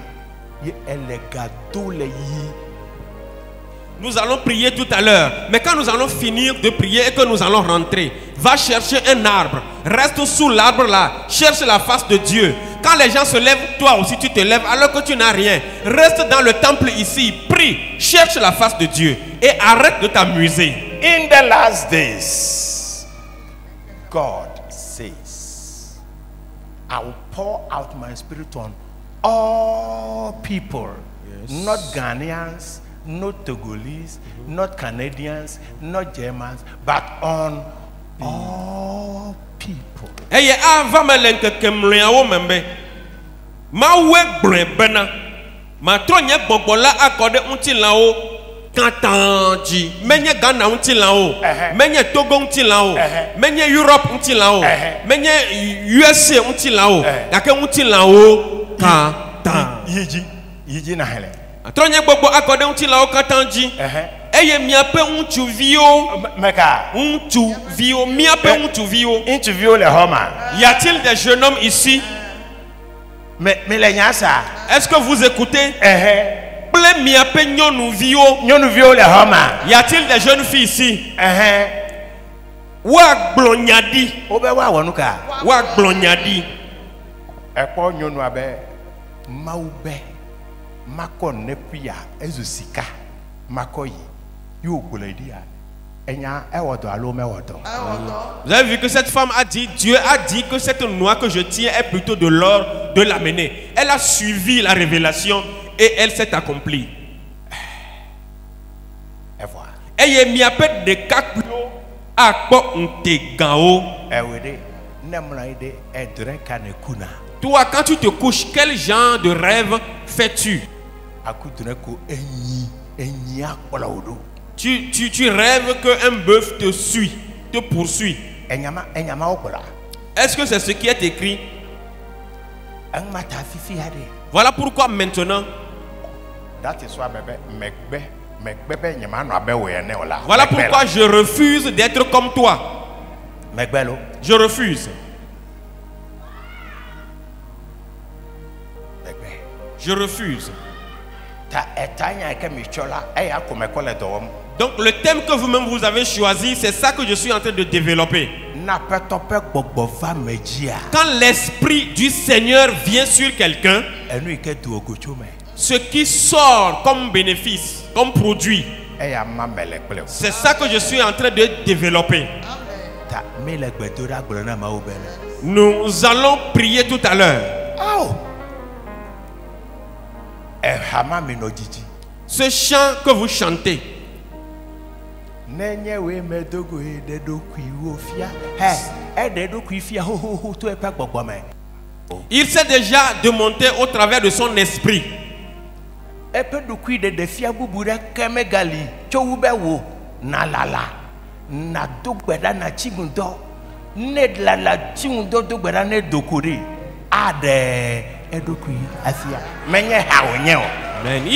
ye elegado le yi. Nous allons prier tout à l'heure. Mais quand nous allons finir de prier et que nous allons rentrer, va chercher un arbre. Reste sous l'arbre là. Cherche la face de Dieu. Quand les gens se lèvent, toi aussi tu te lèves alors que tu n'as rien. Reste dans le temple ici. Prie. Cherche la face de Dieu. Et arrête de t'amuser. In the last days, God says, I will pour out my spirit on all people. Yes. Not Ghanaians, not Togolese, not Canadians, not Germans, but on all people. Eye ava melenke kemlea membe. Ma we brebena. Ma tronye gbogbola akode unti lao kantanji. Menye Ghana unti lao. Menye Togo unti lao. Menye Europe unti lao. Menye USA unti lao. Yake unti lao kantan. Yiji na hele. Tronye gbogbo akode unti lao kantanji. Eye miape untuvio. Meka. Untuvio. Miape untuvio. Interview le homa. Y a-t-il des jeunes hommes ici? Mais les ça. Est-ce que vous écoutez? Y a-t-il des jeunes filles ici? Wa glonyadi. Wa glonyadi. Eko nyonu abe maube mako nepia ezusika makoyi yo gbolediya enya ewodo alo mewodo. Vous avez vu que cette femme a dit, Dieu a dit que cette noix que je tiens est plutôt de l'or, de l'amener. Elle a suivi la révélation et elle s'est accomplie. Et voilà. Et il y a peut-être des kaklo à quoi on te gao. Toi, quand tu te couches, quel genre de rêve fais-tu? Tu rêves qu'un bœuf te suit, te poursuit. Est-ce que c'est ce qui est écrit? Voilà pourquoi maintenant. Voilà pourquoi je refuse d'être comme toi. Je refuse. Je refuse. Donc le thème que vous-même vous avez choisi, c'est ça que je suis en train de développer. Quand l'esprit du Seigneur vient sur quelqu'un, ce qui sort comme bénéfice, comme produit, c'est ça que je suis en train de développer. Nous allons prier tout à l'heure. Ce chant que vous chantez, il s'est déjà démonté au travers de son esprit. Il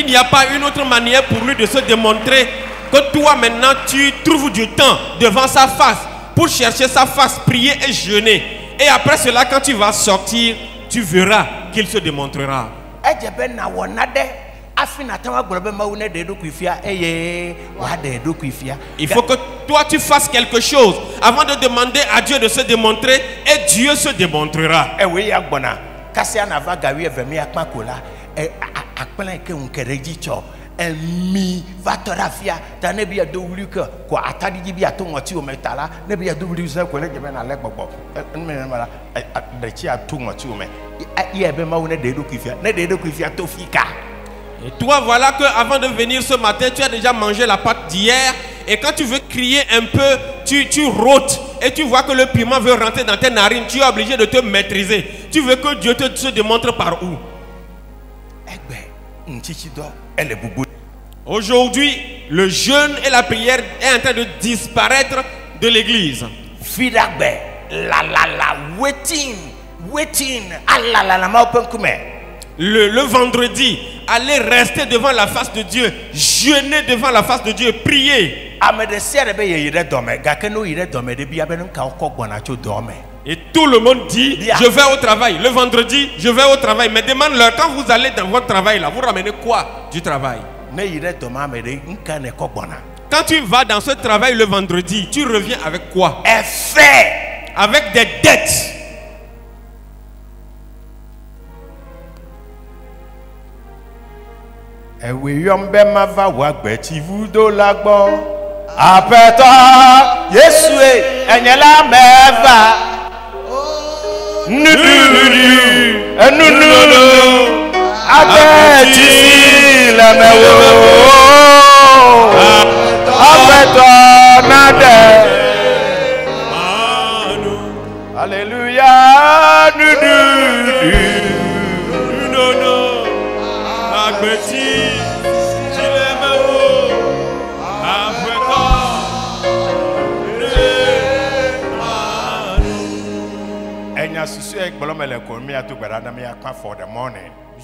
n'y a pas une autre manière pour lui de se démontrer que toi maintenant tu trouves du temps devant sa face pour chercher sa face, prier et jeûner. Et après cela, quand tu vas sortir, tu verras qu'il se démontrera. Il faut que toi tu fasses quelque chose avant de demander à Dieu de se démontrer, et Dieu se démontrera. Et toi, voilà que avant de venir ce matin, tu as déjà mangé la pâte d'hier. Et quand tu veux crier un peu, tu rôtes. Et tu vois que le piment veut rentrer dans tes narines. Tu es obligé de te maîtriser. Tu veux que Dieu te se démontre par où? Aujourd'hui, le jeûne et la prière est en train de disparaître de l'église. Le vendredi, allez rester devant la face de Dieu, jeûner devant la face de Dieu, prier. Et tout le monde dit, je vais au travail. Le vendredi, je vais au travail. Mais demande-leur, quand vous allez dans votre travail, là, vous ramenez quoi du travail? Quand tu vas dans ce travail le vendredi, tu reviens avec quoi? Avec des dettes. Alléluia.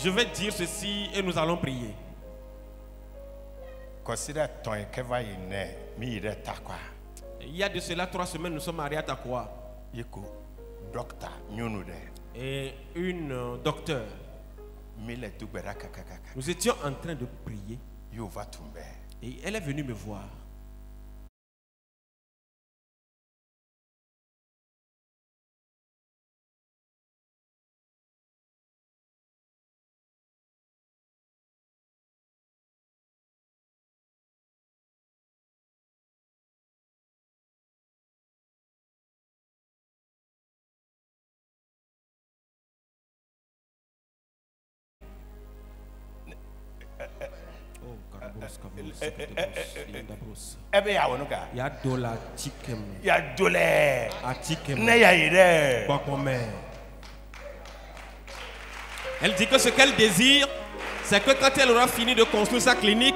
Je vais dire ceci et nous allons prier. Il y a de cela 3 semaines, nous sommes mariés à Takwa. Et une docteur. Nous étions en train de prier. Et elle est venue me voir. Elle dit que ce qu'elle désire, c'est que quand elle aura fini de construire sa clinique,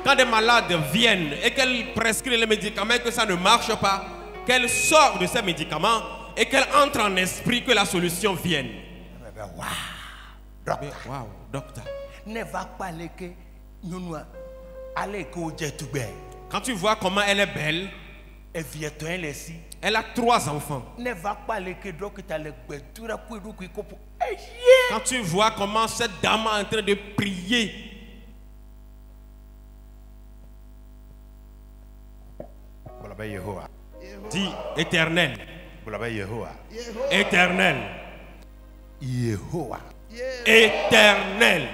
quand des malades viennent et qu'elle prescrit les médicaments et que ça ne marche pas, qu'elle sort de ces médicaments et qu'elle entre en esprit que la solution vienne. Wow, docteur. Ne va pas aller que nous aller que quand tu vois comment elle est belle, elle a 3 enfants. Ne va pas aller que quand tu vois comment cette dame est en train de prier, dis éternel, éternel, éternel, éternel,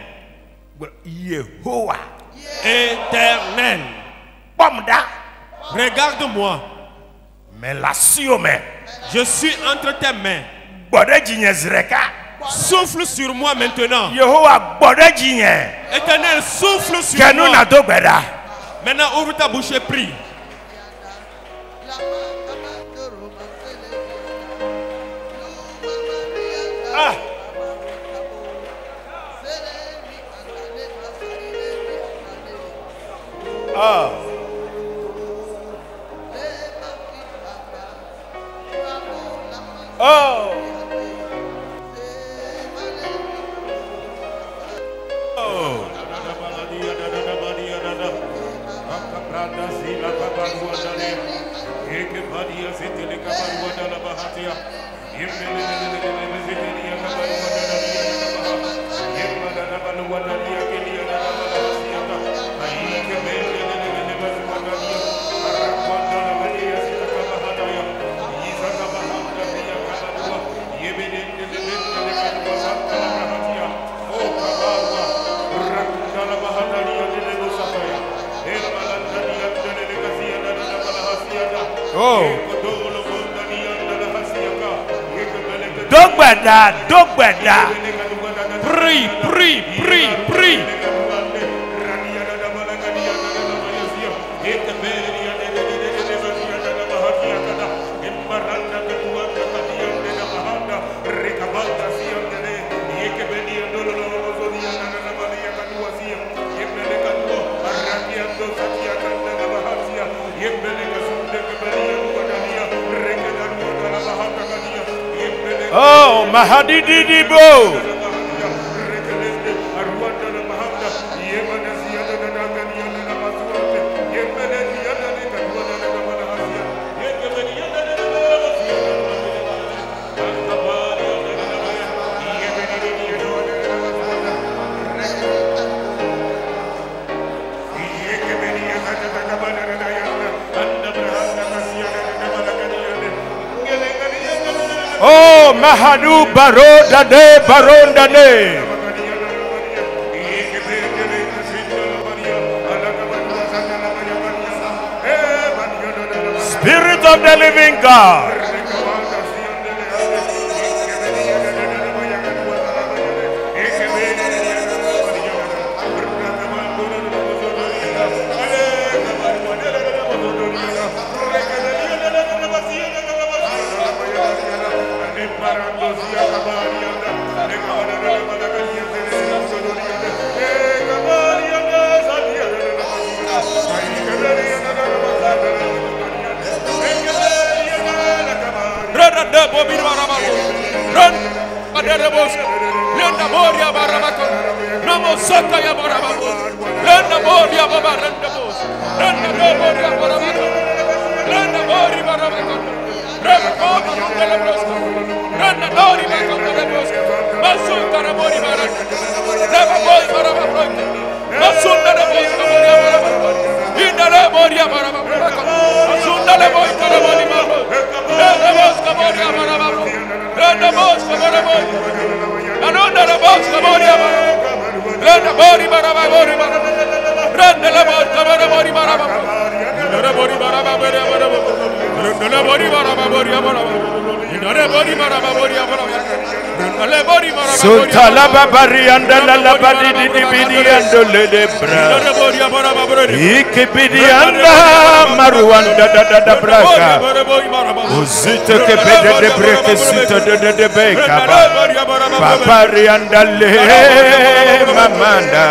regarde-moi. Je suis entre tes mains. Souffle sur moi maintenant. Éternel, souffle sur moi. Maintenant, ouvre ta bouche et prie. Dogbeda. Prie, prie, prie, prie. Oh, Mahadidibo. Oh, Mahadu Baroda de Baronda de. Spirit of the living God. Sultala babari andala la badi di bidi andole de bra. Ikibidi anda maruanda da braka. Uzite ke bede de breke sita de beka ba. Babari andale mamanda.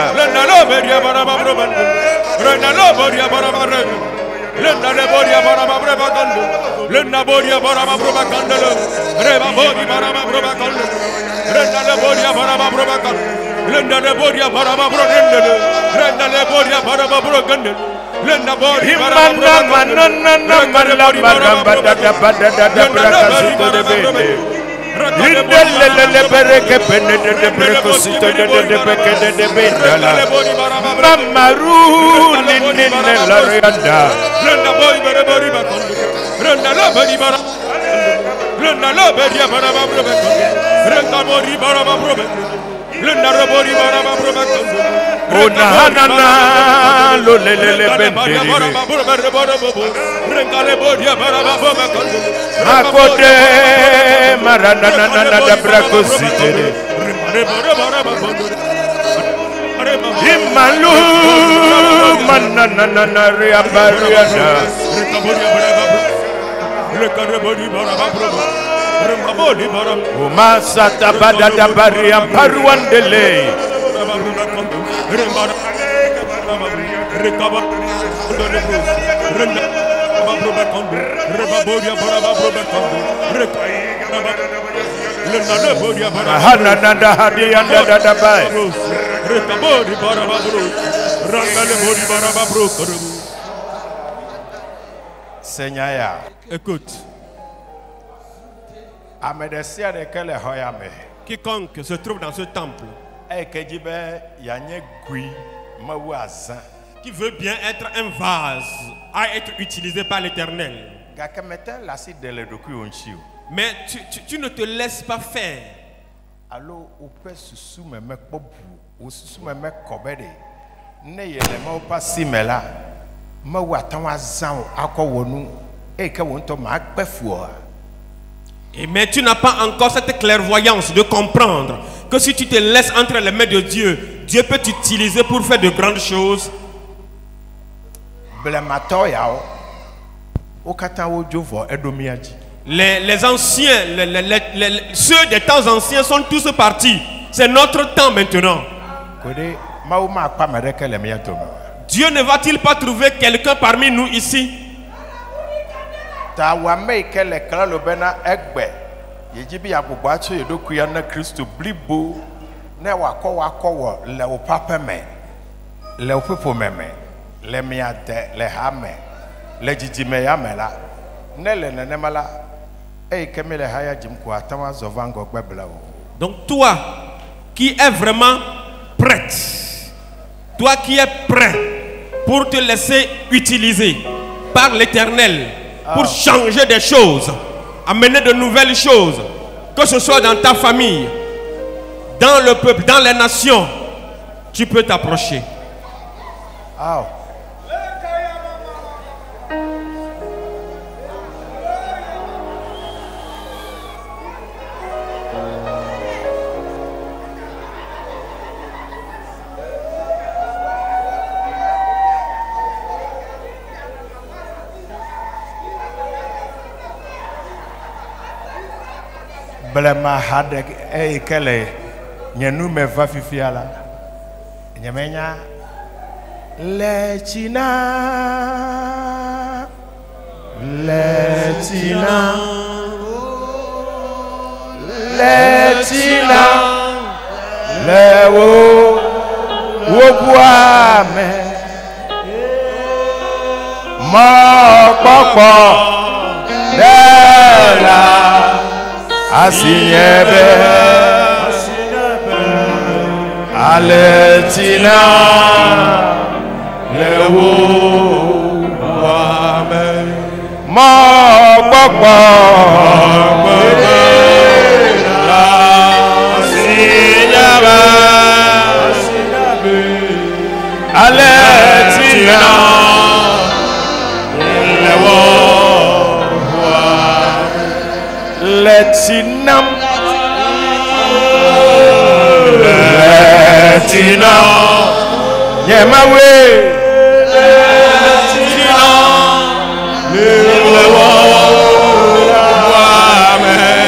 Masata badada bariam paruandele. Seigneur, écoute. Quiconque se trouve dans ce temple, qui veut bien être un vase à être utilisé par l'Éternel, mais tu ne te laisses pas faire. Et mais tu n'as pas encore cette clairvoyance de comprendre que si tu te laisses entre les mains de Dieu, Dieu peut t'utiliser pour faire de grandes choses. Les anciens, ceux des temps anciens sont tous partis. C'est notre temps maintenant. Dieu ne va-t-il pas trouver quelqu'un parmi nous ici? Donc toi qui es vraiment prête, toi qui es prêt pour te laisser utiliser par l'Éternel pour changer des choses, amener de nouvelles choses, que ce soit dans ta famille, dans le peuple, dans les nations, tu peux t'approcher. Blema hadek kele nyenu me va fifiala nyamenya lechina lewo wobuame mo popo dela Asinyebe Aletina lewo amen. Ma papa la sinyaba Aletina lewo letinam Letina, yeah, my way. Letina, lewo amen.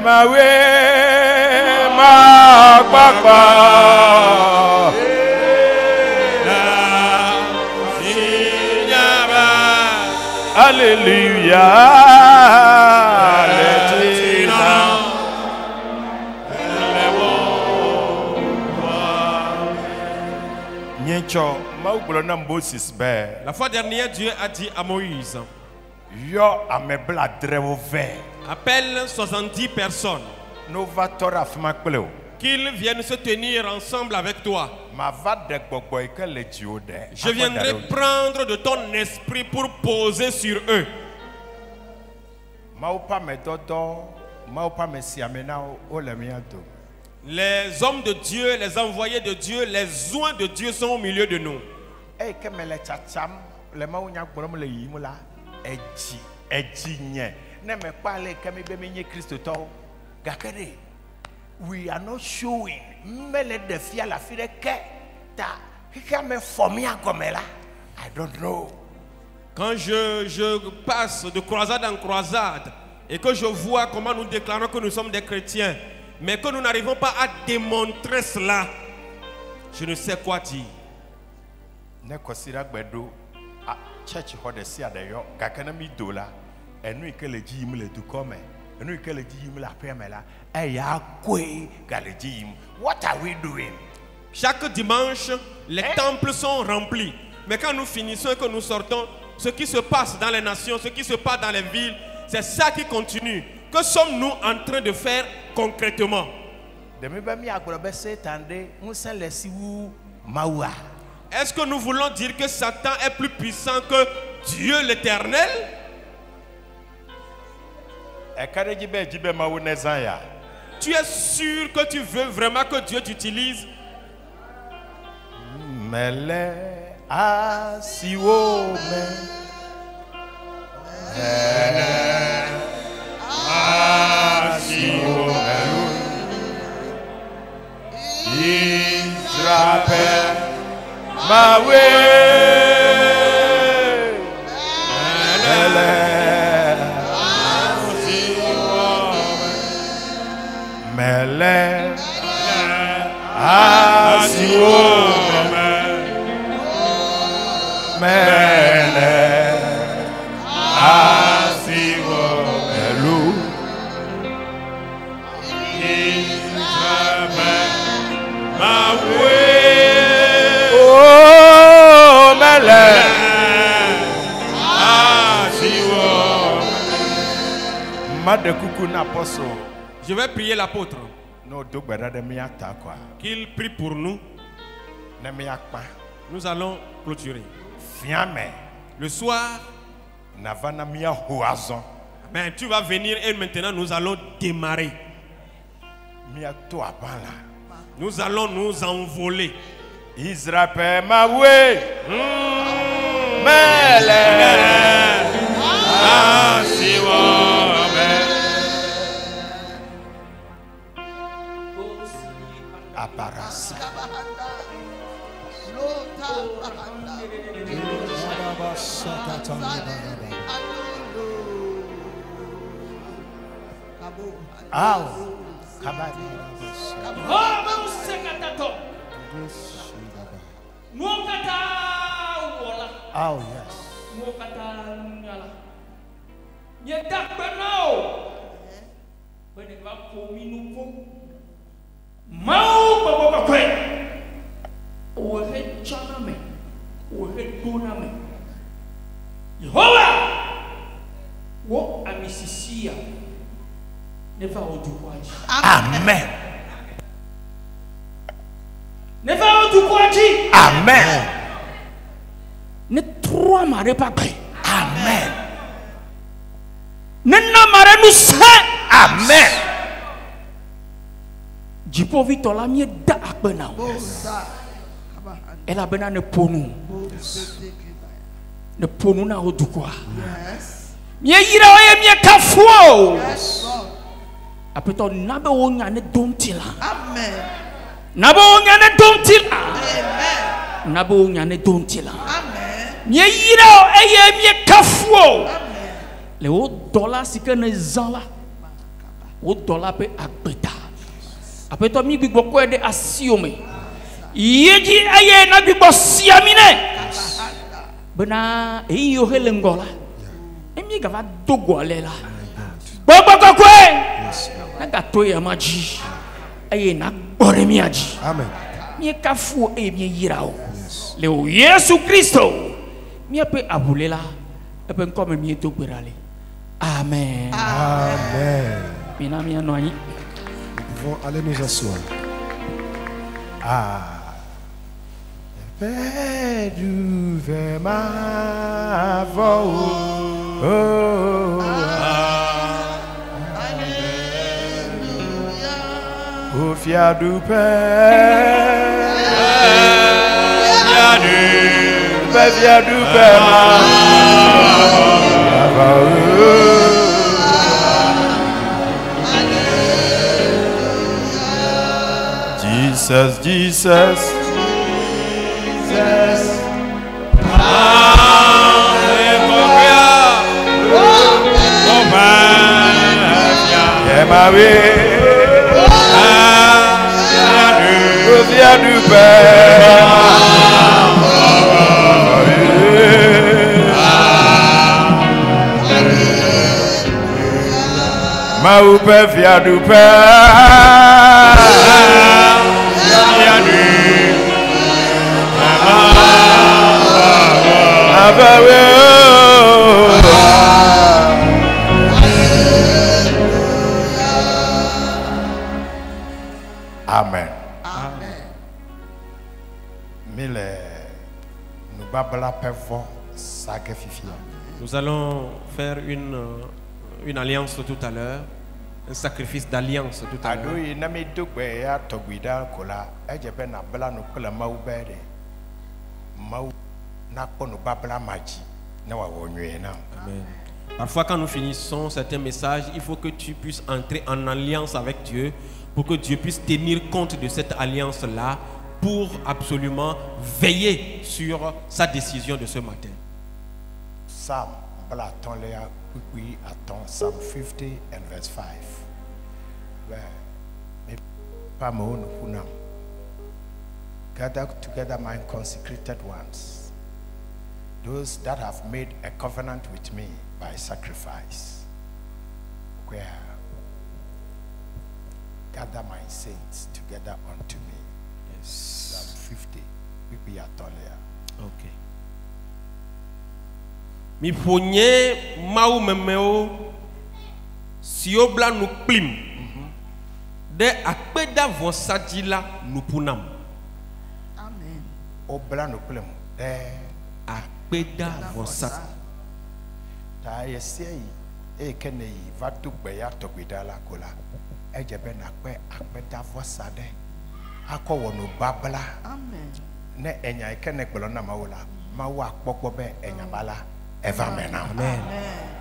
Ma way, ma papa, Hallelujah, La fois dernière, Dieu a dit à Moïse, appelle 70 personnes qu'ils viennent se tenir ensemble avec toi. Je viendrai prendre de ton esprit pour poser sur eux. Les hommes de Dieu, les envoyés de Dieu, les oints de Dieu sont au milieu de nous. We are not showing. I don't know. Quand je passe de croisade en croisade et que je vois comment nous déclarons que nous sommes des chrétiens, mais que nous n'arrivons pas à démontrer cela, je ne sais quoi dire. What are we doing? Chaque dimanche, les temples sont remplis. Mais quand nous finissons et que nous sortons, ce qui se passe dans les nations, ce qui se passe dans les villes, c'est ça qui continue. Que sommes-nous en train de faire concrètement? Est-ce que nous voulons dire que Satan est plus puissant que Dieu l'Éternel? Tu es sûr que tu veux vraiment que Dieu t'utilise? Mele asiwo me. Mele asiwo me. Israel my way. Mele Mele asiwo Mele asiwo melu mawe oh Mele asiwo Made kuku na apostle. Je vais prier l'apôtre qu'il prie pour nous. Nous allons clôturer. Le soir, ben, tu vas venir et maintenant nous allons démarrer. Nous allons nous envoler. Israël ma way. Aparasa. Oh, yes. Amen. Amen. Ne trois marées pas près. Amen. Ne marée nous saint. Amen. Jipo vito la mie da akbena. Elle a bena ne ponu. Ne ponu na odukwa. Mie yira oye mie kafuo. Apeto nabe wonya ne domtila. Amen. Nabe wonya ne domtila. Amen. Nabe wonya ne domtila. Amen. Mie yira oye mie kafuo. Le o dollar sike ne zala. O dollar pe akbeta. Apeto mi gbigbo ko ede asiome. Yeji aye na gbigbo siamine. Bena eyo helengola. Emi gava dogo alela. Bobo kokwe. Na gato ya maji. Aye na bore mi aji. Amen. Mi kafu e mi yirao. Le Yesu Kristo. Mi pe abulela. E pe nkome mi dogberale. Amen. Amen. Mina mi anoyi. Nous pouvons aller nous asseoir. Ah. Père du ma voix. Oh. Au fier du Père. Fier du Père. Jesus, Jesus, Jesus. Du Père. Ma ou Père, fier du Père. Amen. Nous allons faire une alliance tout à l'heure, un sacrifice d'alliance tout à l'heure. Amen. Parfois quand nous finissons certains messages, il faut que tu puisses entrer en alliance avec Dieu pour que Dieu puisse tenir compte de cette alliance-là pour absolument veiller sur sa décision de ce matin. Psalm 50 and verse 5. Gather together my consecrated ones, those that have made a covenant with me by sacrifice. Where gather my saints together unto me. Yes. Psalm 50. We are taller. Okay. Mi ponye mau memeo siobla nu plim de akpeda vosadila nu punam. Amen. Obla nu plim de akpeda vosat. Ta yesei e kenei vatu beya tobidala kola. Ejebe na kwe akpeda vosade. Ako wonu babla. Amen. Ne enya ikene gbelona maula. Mawa akpokbobe enya bala. Amen. Amen.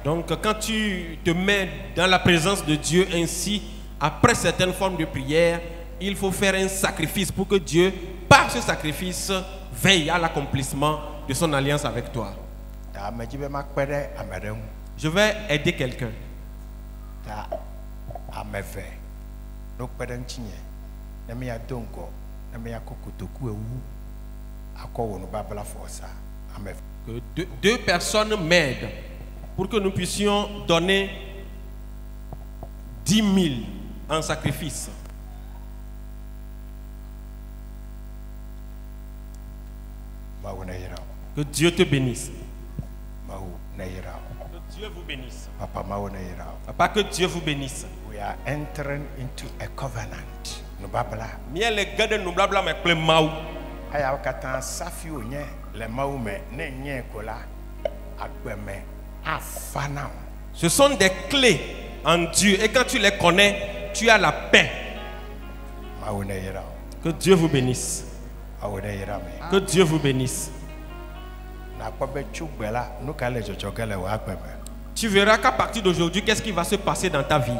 Donc quand tu te mets dans la présence de Dieu ainsi, après certaines formes de prière, il faut faire un sacrifice pour que Dieu, par ce sacrifice, veille à l'accomplissement de son alliance avec toi. Je vais aider quelqu'un. Que deux personnes m'aident pour que nous puissions donner 10 000 en sacrifice. Que Dieu te bénisse. Que Dieu vous bénisse. Papa, que Dieu vous bénisse. We are entering into a covenant. Miel le gars de nous blabla mais plein maou. Aya wakatan safi onye le maou me ne nye kola agbeme afana. Ce sont des clés en Dieu et quand tu les connais, tu as la paix. Que Dieu vous bénisse. Que Dieu vous bénisse. Tu verras qu'à partir d'aujourd'hui, qu'est-ce qui va se passer dans ta vie.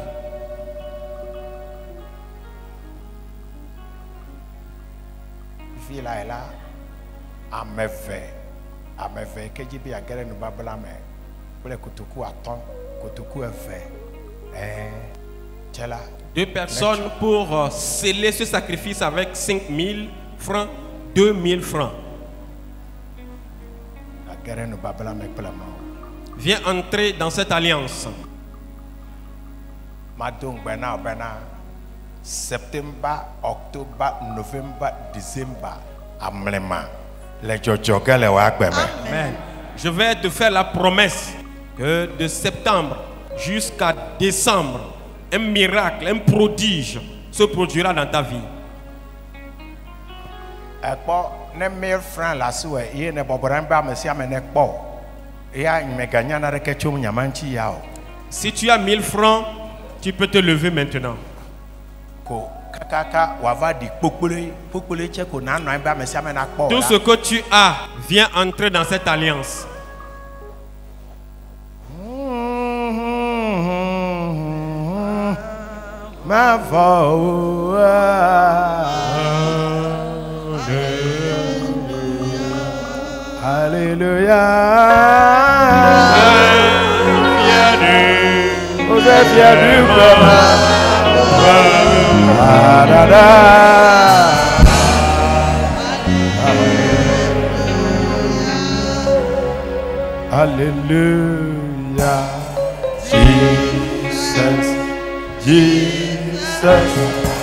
Deux personnes pour sceller ce sacrifice avec 5 000 francs, 2 000 francs. Viens entrer dans cette alliance. Septembre, octobre, novembre, décembre. Amen. Je vais te faire la promesse que de septembre jusqu'à décembre, un miracle, un prodige se produira dans ta vie. Si tu as 1000 francs, tu peux te lever maintenant. Tout ce que tu as, viens entrer dans cette alliance. Ma voix. Alléluia. Vous êtes fiers du Alléluia. Jesus. Jesus. Jesus.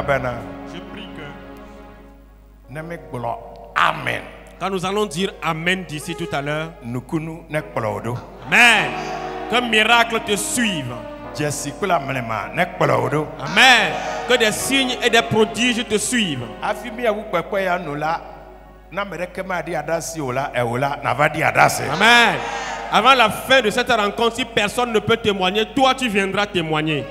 Amen. Je prie que Amen. quand nous allons dire Amen d'ici tout à l'heure, Amen, qu'un miracle te suive. Amen, que des signes et des prodiges te suivent. Amen. Avant la fin de cette rencontre, si personne ne peut témoigner, toi tu viendras témoigner.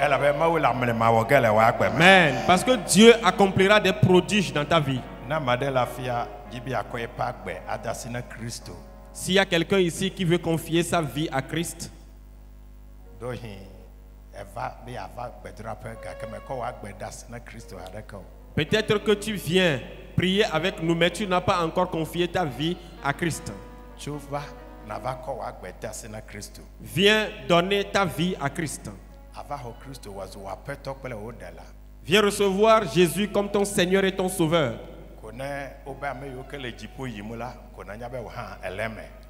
Amen. Parce que Dieu accomplira des prodiges dans ta vie. S'il y a quelqu'un ici qui veut confier sa vie à Christ, peut-être que tu viens prier avec nous, mais tu n'as pas encore confié ta vie à Christ. Viens donner ta vie à Christ. Viens recevoir Jésus comme ton Seigneur et ton Sauveur.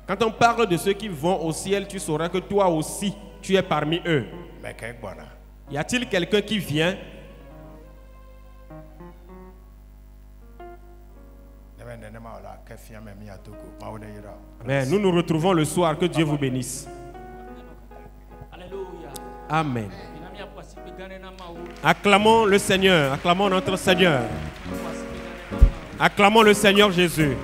Quand on parle de ceux qui vont au ciel, tu sauras que toi aussi, tu es parmi eux. Y a-t-il quelqu'un qui vient? Mais nous nous retrouvons le soir. Que Dieu vous bénisse. Amen. Acclamons le Seigneur. Acclamons notre Seigneur. Acclamons le Seigneur Jésus.